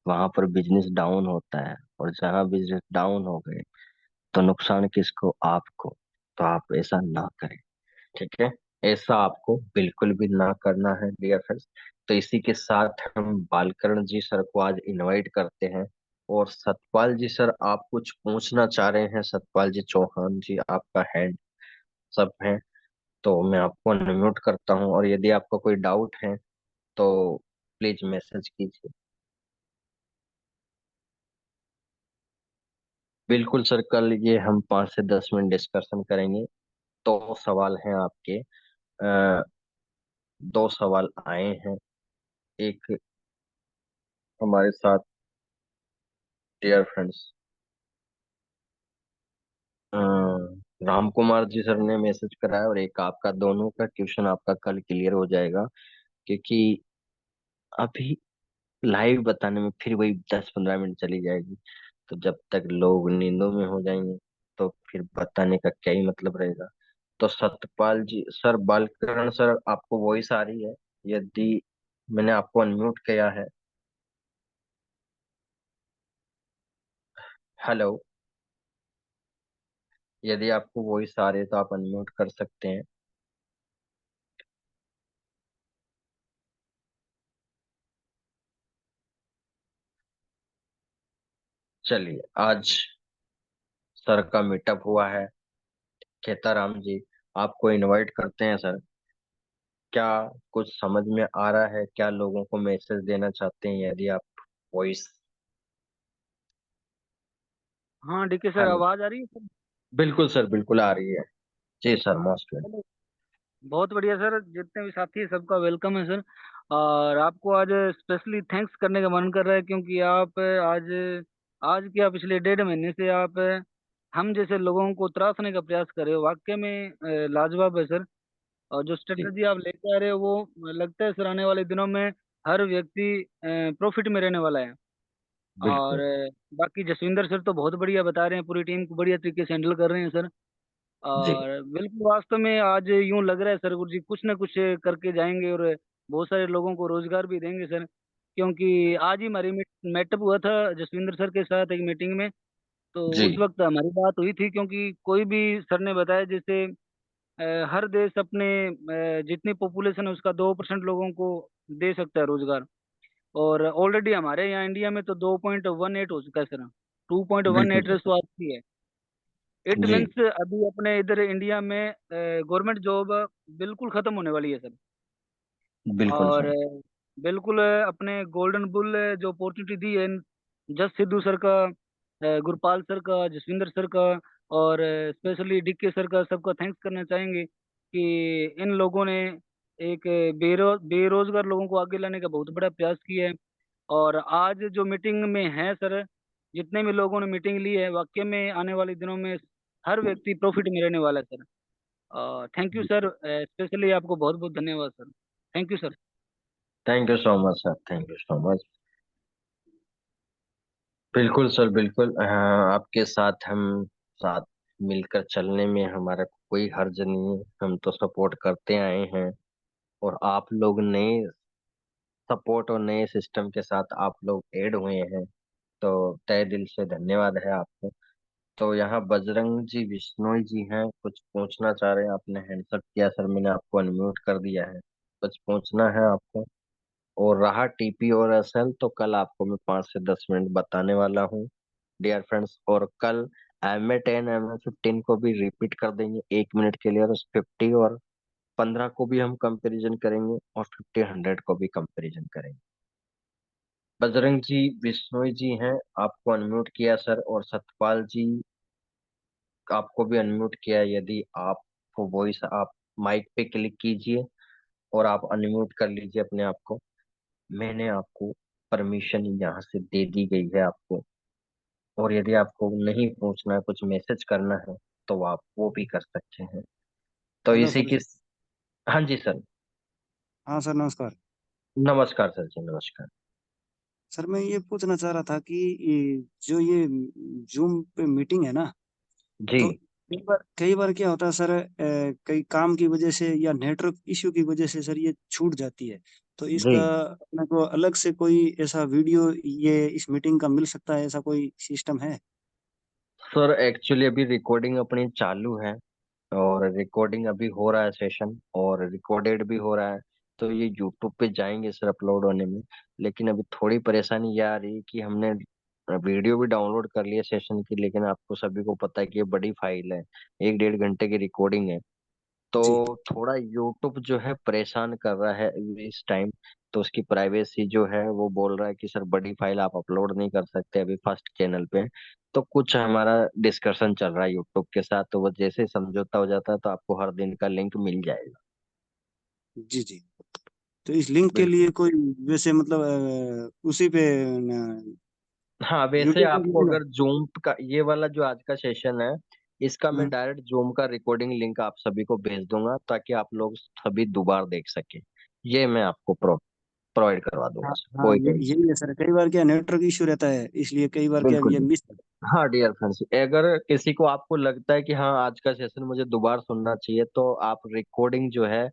वहां पर बिजनेस डाउन होता है। और जहां बिजनेस डाउन हो गए तो नुकसान किसको? आपको। तो आप ऐसा ना करें, ठीक है? ऐसा आपको बिल्कुल भी ना करना है डियर फ्रेंड्स। तो इसी के साथ हम बालकरण जी सर को आज इनवाइट करते हैं। और सतपाल जी सर, आप कुछ पूछना चाह रहे हैं? सतपाल जी चौहान जी, आपका हैंड सब है, तो मैं आपको अनम्यूट करता हूँ। और यदि आपका कोई डाउट है तो प्लीज मैसेज कीजिए। बिल्कुल सर, कल ये हम 5 से 10 मिनट डिस्कशन करेंगे। 2 सवाल हैं आपके। अ, 2 सवाल आए हैं। एक हमारे साथ डियर फ्रेंड्स राम कुमार जी सर ने मैसेज करा है, और एक आपका, दोनों का ट्यूशन आपका कल क्लियर हो जाएगा। क्योंकि अभी लाइव बताने में फिर वही 10-15 मिनट चली जाएगी, तो जब तक लोग नींदों में हो जाएंगे तो फिर बताने का क्या ही मतलब रहेगा। तो सतपाल जी सर, बालकरण सर, आपको वॉइस आ रही है? यदि मैंने आपको अनम्यूट किया है। हेलो, यदि आपको वॉइस आ रही है तो आप अनम्यूट कर सकते हैं। चलिए, आज सर का मीटअप हुआ है। खेताराम जी, आपको इनवाइट करते हैं सर। क्या कुछ समझ में आ रहा है? क्या लोगों को मैसेज देना चाहते हैं? यदि आप वॉइस। हाँ डीके सर, हेलो, आवाज आ रही है सर? बिल्कुल सर, बिल्कुल आ रही है। जी सर, हाँ मोस्ट वेलकम। चलो, बहुत बढ़िया सर। जितने भी साथी हैं सबका वेलकम है सर। और आपको आज स्पेशली थैंक्स करने का मन कर रहा है, क्योंकि आप आज आज क्या पिछले 1.5 महीने से आप हम जैसे लोगों को त्रासने का प्रयास कर रहे हो। वाकई में लाजवाब है सर। और जो जी, स्ट्रेटजी आप लेके आ रहे हो वो लगता है सर आने वाले दिनों में हर व्यक्ति प्रॉफिट में रहने वाला है। और बिल्कुल। बाकी जसविंदर सर तो बहुत बढ़िया बता रहे हैं, पूरी टीम को बढ़िया तरीके से हैंडल कर रहे हैं सर। जी, और बिल्कुल वास्तव में आज यूं लग रहा है सर गुरु जी कुछ ना कुछ करके जाएंगे और बहुत सारे लोगों को रोजगार भी देंगे सर। क्योंकि आज ही हमारी मेटअप हुआ था जसविंदर सर के साथ एक मीटिंग में। तो जी, उस वक्त हमारी बात हुई थी, क्योंकि कोई भी सर ने बताया जैसे हर देश अपने जितनी पॉपुलेशन है उसका 2% लोगों को दे सकता है रोजगार। और ऑलरेडी हमारे यहाँ इंडिया में तो 2.18 हो चुका है सर। टू पॉइंट वन बिल्कुल एट सर। रेसो आती है। इट जी, मीन्स अभी अपने इधर इंडिया में गवर्नमेंट जॉब बिल्कुल खत्म होने वाली है सर। बिल्कुल और सर। बिल्कुल अपने गोल्डन बुल जो अपॉर्चुनिटी दी है जस सिद्धू सर का, गुरपाल सर का, जसविंदर सर का, और स्पेशली डीके सर का, सबका थैंक्स करना चाहेंगे कि इन लोगों ने एक बेरोजगार लोगों को आगे लाने का बहुत बड़ा प्रयास किया है। और आज जो मीटिंग में है सर, जितने भी लोगों ने मीटिंग ली है, वाकई में आने वाले दिनों में हर व्यक्ति प्रॉफिट में रहने वाला है sir. Thank you sir, specially आपको बहुत बहुत धन्यवाद sir. Thank you sir. Thank you so much sir, thank you so much. बिल्कुल सर, बिल्कुल। आपके साथ हम साथ मिलकर चलने में हमारा कोई हर्ज नहीं है, हम तो सपोर्ट करते आए हैं। और आप लोग नए सपोर्ट और नए सिस्टम के साथ आप लोग ऐड हुए हैं, तो तहे दिल से धन्यवाद है आपको। तो यहाँ बजरंग जी बिश्नोई जी हैं, कुछ पूछना चाह रहे हैं। आपने हैंड्स अप किया सर, मैंने आपको अनम्यूट कर दिया है, कुछ पूछना है आपको? और रहा टीपी और एसएल, तो कल आपको मैं 5 से 10 मिनट बताने वाला हूँ डियर फ्रेंड्स। और कल एम ए 10 MA 15 को भी रिपीट कर देंगे 1 मिनट के लिए, और 50 और 15 को भी हम कंपैरिजन करेंगे, और 50 100 को भी कंपैरिजन करेंगे। बजरंग जी बिश्नोई जी हैं, आपको अनम्यूट किया सर। और सतपाल जी, आपको भी अनम्यूट किया है। यदि आपको वॉइस, आप माइक पे क्लिक कीजिए और आप अनम्यूट कर लीजिए अपने आप को। मैंने आपको परमिशन यहाँ से दे दी गई है आपको। और यदि आपको नहीं पूछना है, कुछ मैसेज करना है, तो आप वो भी कर सकते हैं। तो हेलो इसी सर की। जी। हाँ जी सर। हाँ सर, नमस्कार। नमस्कार सर जी, नमस्कार। सर मैं ये पूछना चाह रहा था कि जो ये जूम पे मीटिंग है ना, जी तो कई बार क्या होता है सर, कई काम की वजह से या नेटवर्क इश्यू की वजह से सर ये छूट जाती है। तो जी इसका अपने को अलग से कोई ऐसा वीडियो ये इस मीटिंग का मिल सकता है, ऐसा कोई सिस्टम है? सर, एक्चुअली अभी रिकॉर्डिंग अपनी चालू है, और रिकॉर्डिंग अभी हो रहा है सेशन, और रिकॉर्डेड भी हो रहा है। तो ये यूट्यूब पे जाएंगे सर अपलोड होने में। लेकिन अभी थोड़ी परेशानी ये आ रही है कि हमने वीडियो भी डाउनलोड कर लिया सेशन की, लेकिन आपको सभी को पता है कि ये बड़ी फाइल है, 1 1.5 घंटे की रिकॉर्डिंग है। जी तो थोड़ा यूट्यूब जो है परेशान कर रहा है इस टाइम। तो उसकी प्राइवेसी जो है वो बोल रहा है कि सर बड़ी फाइल आप अपलोड नहीं कर सकते अभी फर्स्ट चैनल पे। तो कुछ हमारा डिस्कशन चल रहा है यूट्यूब के साथ, तो वो जैसे ही समझौता हो जाता है तो आपको हर दिन का लिंक मिल जाएगा। जी जी। तो इस लिंक के बिल्कुल। लिए कोई वैसे मतलब उसी पे हाँ, वैसे यूट्यूब पे आपको मिलेगा? अगर जूम का ये वाला जो आज का सेशन है, इसका मैं हाँ डायरेक्ट जूम का रिकॉर्डिंग लिंक आप सभी को भेज दूंगा, ताकि आप लोग सभी दोबारा देख सके। ये मैं आपको प्रोवाइड करवा दूंगा हाँ सर, हाँ, कोई ये टेंशन। यही है सर, कई बार क्या नेटवर्क इश्यू रहता है, इसलिए कई बार क्या बिल्कुल ये भी। मिस। हाँ डियर फ्रेंड्स, अगर किसी को आपको लगता है कि हाँ आज का सेशन मुझे दोबारा सुनना चाहिए, तो आप रिकॉर्डिंग जो है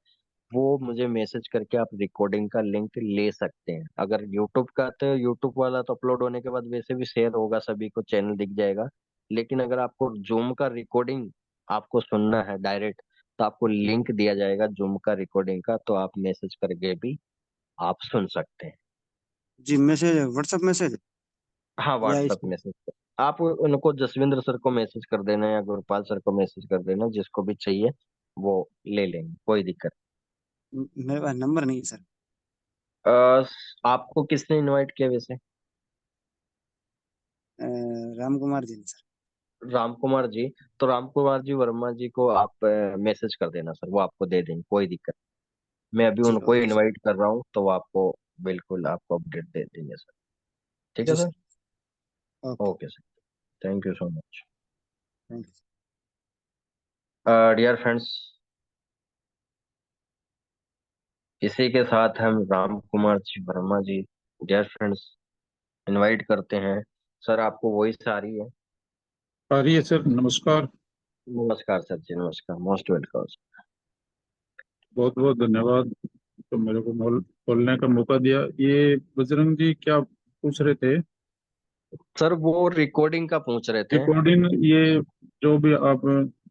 वो मुझे मैसेज करके आप रिकॉर्डिंग का लिंक ले सकते हैं। अगर यूट्यूब का, तो यूट्यूब वाला तो अपलोड होने के बाद वैसे भी शेयर होगा, सभी को चैनल दिख जाएगा। लेकिन अगर आपको जूम का रिकॉर्डिंग आपको सुनना है डायरेक्ट, तो आपको लिंक दिया जाएगा जूम का रिकॉर्डिंग का, तो आप मैसेज करके भी आप सुन सकते हैं। जी, मैसेज, व्हाट्सएप मैसेज हाँ, या व्हाट्सएप इस। मैसेज आप उनको जसविंद्र सर को मैसेज कर देना, या गुरपाल सर को मैसेज कर देना, जिसको भी चाहिए वो ले लेंगे, कोई दिक्कत मेरे पास नंबर नहीं है सर। नहीं। आपको किसने इनवाइट किया वैसे? अ, राम कुमार जी ने सर। राम कुमार जी। तो राम कुमार जी वर्मा जी को आप मैसेज कर देना सर, वो आपको दे देंगे, कोई दिक्कत नहीं। मैं अभी जी उनको ओके सर। इनवाइट कर रहा हूँ, तो वो आपको बिल्कुल आपको अपडेट दे देंगे सर। ठीक है जी sir. Sir. Okay. Okay sir. Thank you so much. Thank you. Dear friends, इसी के साथ हम Ram Kumar ji Verma ji, dear friends, invite करते हैं। सर, आपको वॉइस आ रही है? आ रही है सर, नमस्कार। नमस्कार सर जी, नमस्कार, मोस्ट वेलकम। बहुत बहुत धन्यवाद तो मेरे को बोलने का मौका दिया। ये बजरंग जी क्या पूछ रहे थे? सर, वो रिकॉर्डिंग का पूछ रहे थे। रिकॉर्डिंग, ये जो भी आप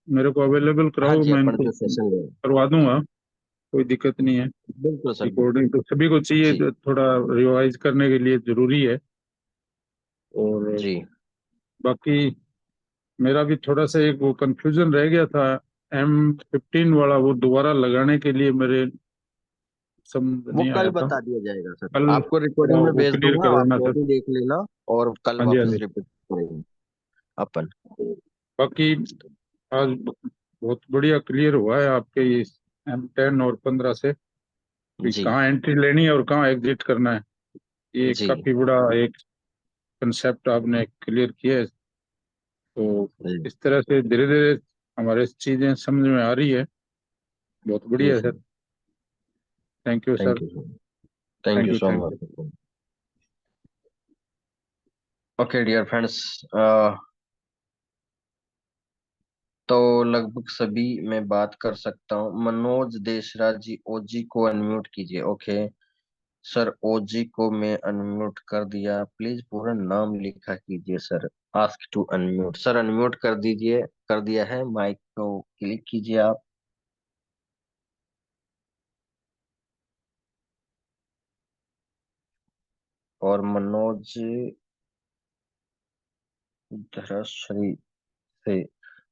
मेरे को अवेलेबल हाँ कराओ, जी, मैं अपन इनको जो सेशन ले। करवा दूंगा, कोई दिक्कत नहीं है। बिल्कुल सर, बिल्कुल। रिकॉर्डिंग तो सभी को चाहिए, जी तो थोड़ा रिवाइज करने के लिए जरूरी है। और जी। बाकी मेरा भी थोड़ा सा एक वो कंफ्यूजन रह गया था, M15 वाला, वो दोबारा लगाने के लिए मेरे समझ वो नहीं कल आया था बता दिया जाएगा सर, कल। आपको थोड़ा रिकॉर्डिंग में वो भेज क्लियर दूंगा, कर आप देना वो सर। भी देख लेना और कल हाँ जी, हाँ वापस जी। रिपीट करेंगे अपन। बाकी आज बहुत बढ़िया क्लियर हुआ है आपके इस M10 और 15 से कि जी कहाँ एंट्री लेनी है और कहाँ एग्जिट करना है। ये जी काफी बड़ा एक कंसेप्ट आपने क्लियर किया है। तो जी इस तरह से धीरे धीरे हमारे चीजें समझ में आ रही है। बहुत जी बढ़िया है sir. Sir. Thank you thank sir. You sir, thank thank you you, so thank you. Much. Okay dear friends, तो लगभग सभी मैं बात कर सकता हूँ। मनोज देशराज जी, ओजी को अनम्यूट कीजिए। ओके सर, ओजी को मैं अनम्यूट कर दिया, प्लीज पूरा नाम लिखा कीजिए sir. Ask to unmute sir, unmute कर दीजिए, कर दिया है, माइक को क्लिक कीजिए आप। और मनोज धराश्री से,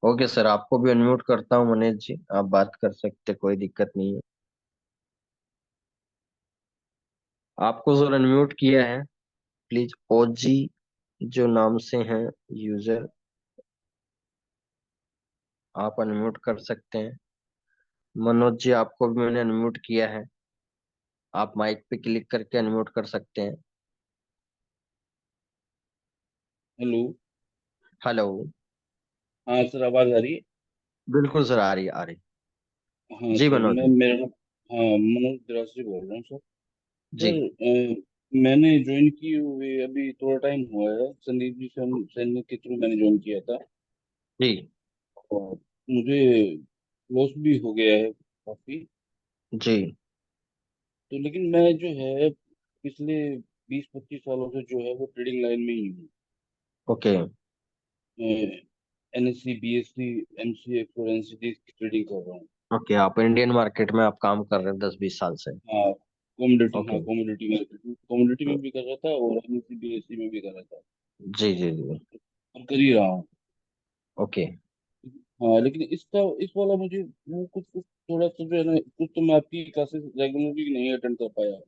ओके सर, आपको भी अनम्यूट करता हूँ मनोज जी, आप बात कर सकते, कोई दिक्कत नहीं है। आपको सर अनम्यूट किया है, प्लीज ओजी जो नाम से हैं यूजर, आप अनम्यूट कर सकते हैं। मनोज जी, आपको भी मैंने अनम्यूट किया है, आप माइक पे क्लिक करके अनम्यूट कर सकते हैं। हेलो। हेलो। हाँ सर, आवाज आ रही है? बिल्कुल सर, आ रही है, आ रही है। हाँ जी सर, मनोज मैं जी। मेरा नाम, हाँ, मनोज तिरासी बोल रहा हूँ सर। जी मैंने ज्वाइन की हुई अभी थोड़ा टाइम हुआ है, संदीप जी सैनिक के थ्रू मैंने ज्वाइन किया था। जी और मुझे लॉस भी हो गया है काफी। जी। तो लेकिन मैं जो है पिछले 20-25 सालों से जो है वो ट्रेडिंग लाइन में ही हूँ। ओके NSE, BSE, MCX और NCD की ट्रेडिंग कर रहा हूँ। ओके, आप इंडियन मार्केट में आप काम कर रहे हैं 10-20 साल से। हाँ, कमोडिटी, ओके। हाँ कमोडिटी मार्केट, कमोडिटी में भी कर रहा था और NSE, BSE में भी कर रहा था जी जी जी। और कर ही रहा हूँ। ओके। हाँ, लेकिन इसका इस वाला मुझे वो कुछ कुछ थोड़ा सा जो है ना, कुछ तो मैं आपकी क्लासेस रेगुलरली नहीं अटेंड कर पाया।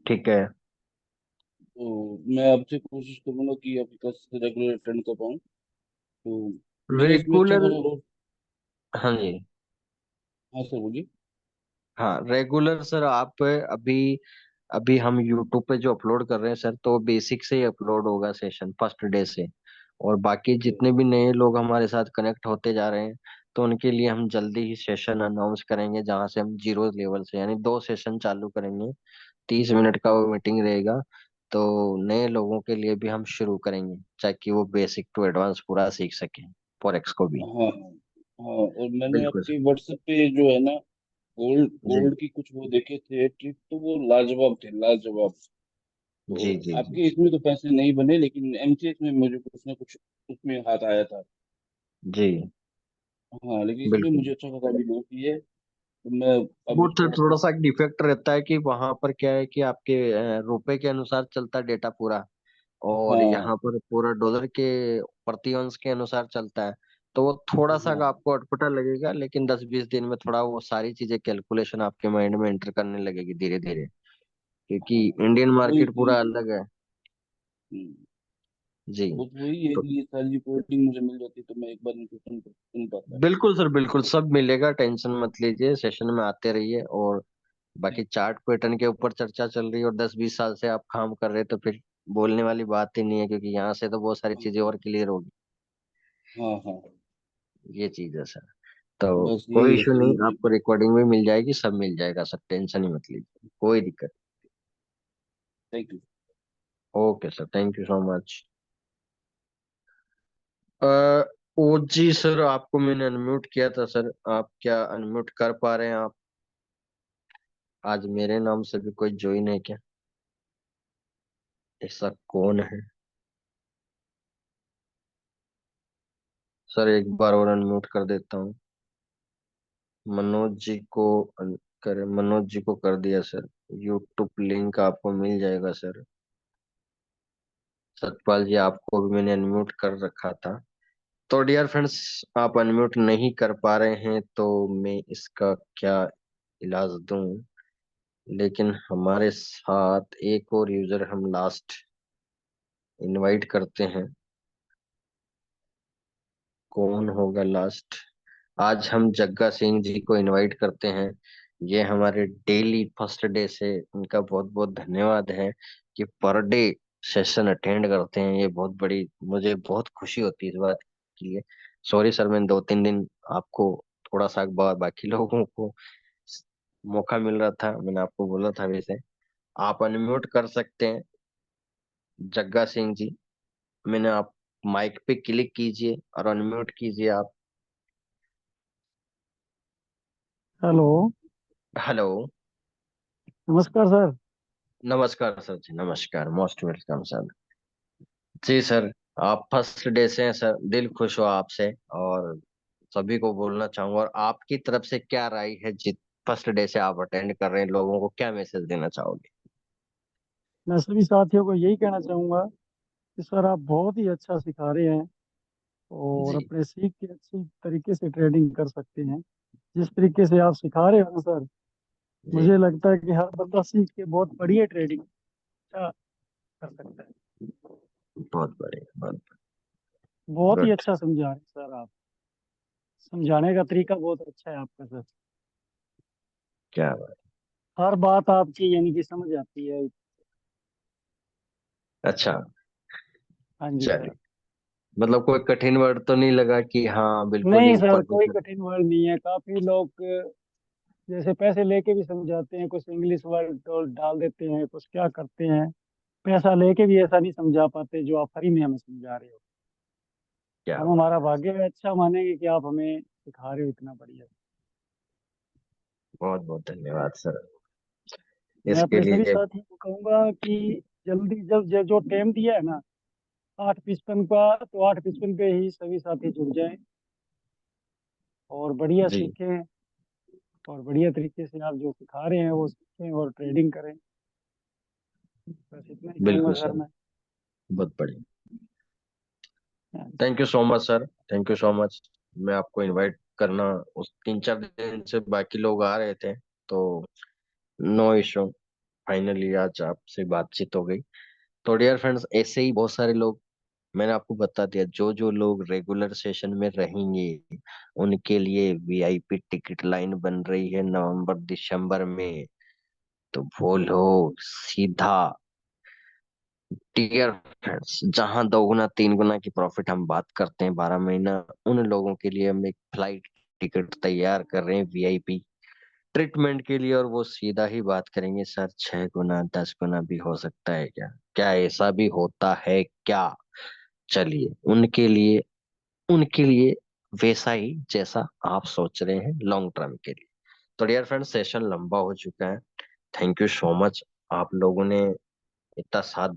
ठीक है। तो मैं आपसे कोशिश करूंगा कि आपकी क्लासेस रेगुलर अटेंड कर पाऊँ। तो मेरा इसमें अच्छा रेगुलर, खासा रोल। हाँ जी, हाँ सर, बोलिए। हाँ रेगुलर सर, आप अभी अभी हम यूट्यूब पे जो अपलोड कर रहे हैं सर, तो बेसिक से ही अपलोड होगा सेशन फर्स्ट डे से। और बाकी जितने भी नए लोग हमारे साथ कनेक्ट होते जा रहे हैं, तो उनके लिए हम जल्दी ही सेशन अनाउंस करेंगे, जहां से हम जीरो लेवल से, यानी 2 सेशन चालू करेंगे, 30 मिनट का वो मीटिंग रहेगा। तो नए लोगों के लिए भी हम शुरू करेंगे, ताकि वो बेसिक टू एडवांस पूरा सीख सकें, फॉरेक्स को भी। हाँ हाँ हाँ। और मैंने बिल्कुल सर। आपके व्हाट्सएप पे जो है ना, गोल्ड जी गोल्ड की कुछ वो देखे थे ट्रिक, तो वो लाजवाब थे, लाजवाब। जी तो जी जी आपके इसमें तो पैसे नहीं बने, लेकिन MCX में मुझे कुछ ना कुछ उसमें हाथ आया था। जी। हाँ, लेकिन इसमें बिल्कुल। मुझे अच्छा खासा भी लॉस ही है। तो मैं अब वो तो उसको थोड़ा सा डिफेक्ट रहता है कि वहां पर क्या है कि आपके रुपए के अनुसार चलता है डेटा पूरा, और हाँ यहाँ पर पूरा डॉलर के प्रति अंश के अनुसार चलता है। तो वो थोड़ा सा हाँ आपको अटपटा लगेगा, लेकिन 10-20 दिन में थोड़ा वो सारी चीजें कैलकुलेशन आपके माइंड में एंटर करने लगेगी धीरे धीरे, क्योंकि हाँ। इंडियन वही मार्केट वही पूरा अलग है। हम्म, जी। बस वही है तो कि ये सारी रिपोर्टिंग मुझे मिल जाती तो मैं एक बार इनको सुन पाता। बिल्कुल सर, बिल्कुल सब मिलेगा, टेंशन मत लीजिए, सेशन में आते रहिए। और बाकी चार्ट पैटर्न के ऊपर चर्चा चल रही है, और 10-20 साल से आप काम कर रहे हैं, तो फिर बोलने वाली बात ही नहीं है, क्योंकि यहाँ से तो बहुत सारी चीजें और क्लियर होगी। हाँ हाँ। ये चीज है सर। तो बस कोई यही है इशू सर नहीं, मुझे। आपको रिकॉर्डिंग भी मिल जाएगी, सब मिल जाएगा सर, टेंशन ही मत लीजिए, कोई दिक्कत। Thank you. Okay sir, thank you so much. OG sir, आपको मैंने अनम्यूट किया था सर, आप क्या अनम्यूट कर पा रहे हैं आप? आज मेरे नाम से भी कोई ज्वाइन है क्या? ऐसा कौन है? सर एक बार और अनम्यूट कर देता हूँ। मनोज जी को करे, मनोज जी को कर दिया सर। यूट्यूब लिंक आपको मिल जाएगा सर। सतपाल जी, आपको भी मैंने अनम्यूट कर रखा था। तो डियर फ्रेंड्स, आप अनम्यूट नहीं कर पा रहे हैं, तो मैं इसका क्या इलाज दूं? लेकिन हमारे साथ एक और यूजर हम लास्ट इनवाइट करते हैं। कौन होगा लास्ट? आज हम जग्गा सिंह जी को इनवाइट करते हैं। ये हमारे डेली फर्स्ट डे से इनका बहुत बहुत धन्यवाद है कि पर डे सेशन अटेंड करते हैं। ये बहुत बड़ी, मुझे बहुत खुशी होती है इस बात के लिए। सॉरी सर, मैं 2-3 दिन आपको थोड़ा सा बाकी लोगों को मौका मिल रहा था, मैंने आपको बोला था। वैसे आप अनम्यूट कर सकते हैं जग्गा सिंह जी। मैंने आप माइक पे क्लिक कीजिए और अनम्यूट कीजिए आप। हेलो। हेलो। नमस्कार सर। नमस्कार सर जी, नमस्कार, मोस्ट वेलकम सर। जी सर, आप फर्स्ट डे से हैं सर, दिल खुश हो आपसे। और सभी को बोलना चाहूंगा, और आपकी तरफ से क्या राय है जित फर्स्ट डे से आप अटेंड कर रहे हैं, लोगों को क्या मैसेज देना चाहोगे? मैं सभी साथियों को यही कहना चाहूँगा कि सर आप बहुत ही अच्छा सिखा रहे हैं और जी अपने सीख के अच्छी तरीके से ट्रेडिंग कर सकते हैं। जिस तरीके से आप सिखा रहे हो ना सर, जी। मुझे लगता है कि हर बंदा सीख के बहुत बढ़िया ट्रेडिंग अच्छा कर सकता है। बहुत बढ़िया, बहुत बहुत ही गुड। अच्छा समझा रहे हैं सर आप। समझाने का तरीका बहुत अच्छा है आपका सर। क्या बात। हर बात आपकी यानी कि समझ आती है। अच्छा। हाँ जी सर। चलिए, मतलब कोई कठिन वर्ड तो नहीं लगा कि हाँ बिल्कुल ही नहीं सर, ऊपर की कोई तरफ? कठिन वर्ड नहीं है। काफी लोग जैसे पैसे लेके भी समझाते हैं, कुछ इंग्लिश वर्ड तो डाल देते हैं, कुछ क्या करते हैं। पैसा लेके भी ऐसा नहीं समझा पाते जो आप फ्री में हमें समझा रहे हो। क्या हम बात। हमारा भाग्य है, अच्छा मानेंगे कि आप हमें सिखा रहे हो इतना बढ़िया। बहुत बहुत धन्यवाद सर मैं इसके अपने सभी लिए। साथियों को कहूंगा कि जल्दी जब जो टाइम दिया है ना 8:55 का, तो 8:55 पे ही सभी साथी जुड़ जाएं और बढ़िया जी सीखें। और बढ़िया तरीके से आप जो सिखा रहे हैं वो सीखें और ट्रेडिंग करें। बस इतना ही कहूंगा बिल्कुल सर सर, मैं। बहुत बढ़िया। हाँ जी। Thank you so much sir, thank you so much. मैं आपको इनवाइट करना, उस 3-4 दिन से बाकी लोग आ रहे थे, तो नो इशू, फाइनली आज आपसे बातचीत हो गई। तो डियर फ्रेंड्स, ऐसे ही बहुत सारे लोग, मैंने आपको बता दिया, जो जो लोग रेगुलर सेशन में रहेंगे उनके लिए वीआईपी टिकट लाइन बन रही है नवंबर दिसंबर में। तो बोलो सीधा, डियर फ्रेंड्स, जहां 2 गुना 3 गुना की प्रॉफिट हम बात करते हैं 12 महीना, उन लोगों के लिए हम एक फ्लाइट टिकट तैयार कर रहे हैं वीआईपी ट्रीटमेंट के लिए। और वो सीधा ही बात करेंगे, सर 6 गुना 10 गुना भी हो सकता है क्या? क्या ऐसा भी होता है क्या? चलिए, उनके लिए वैसा ही जैसा आप सोच रहे हैं लॉन्ग टर्म के लिए। तो डियर फ्रेंड्स, सेशन लंबा हो चुका है। थैंक यू सो मच, आप लोगों ने इतना साथ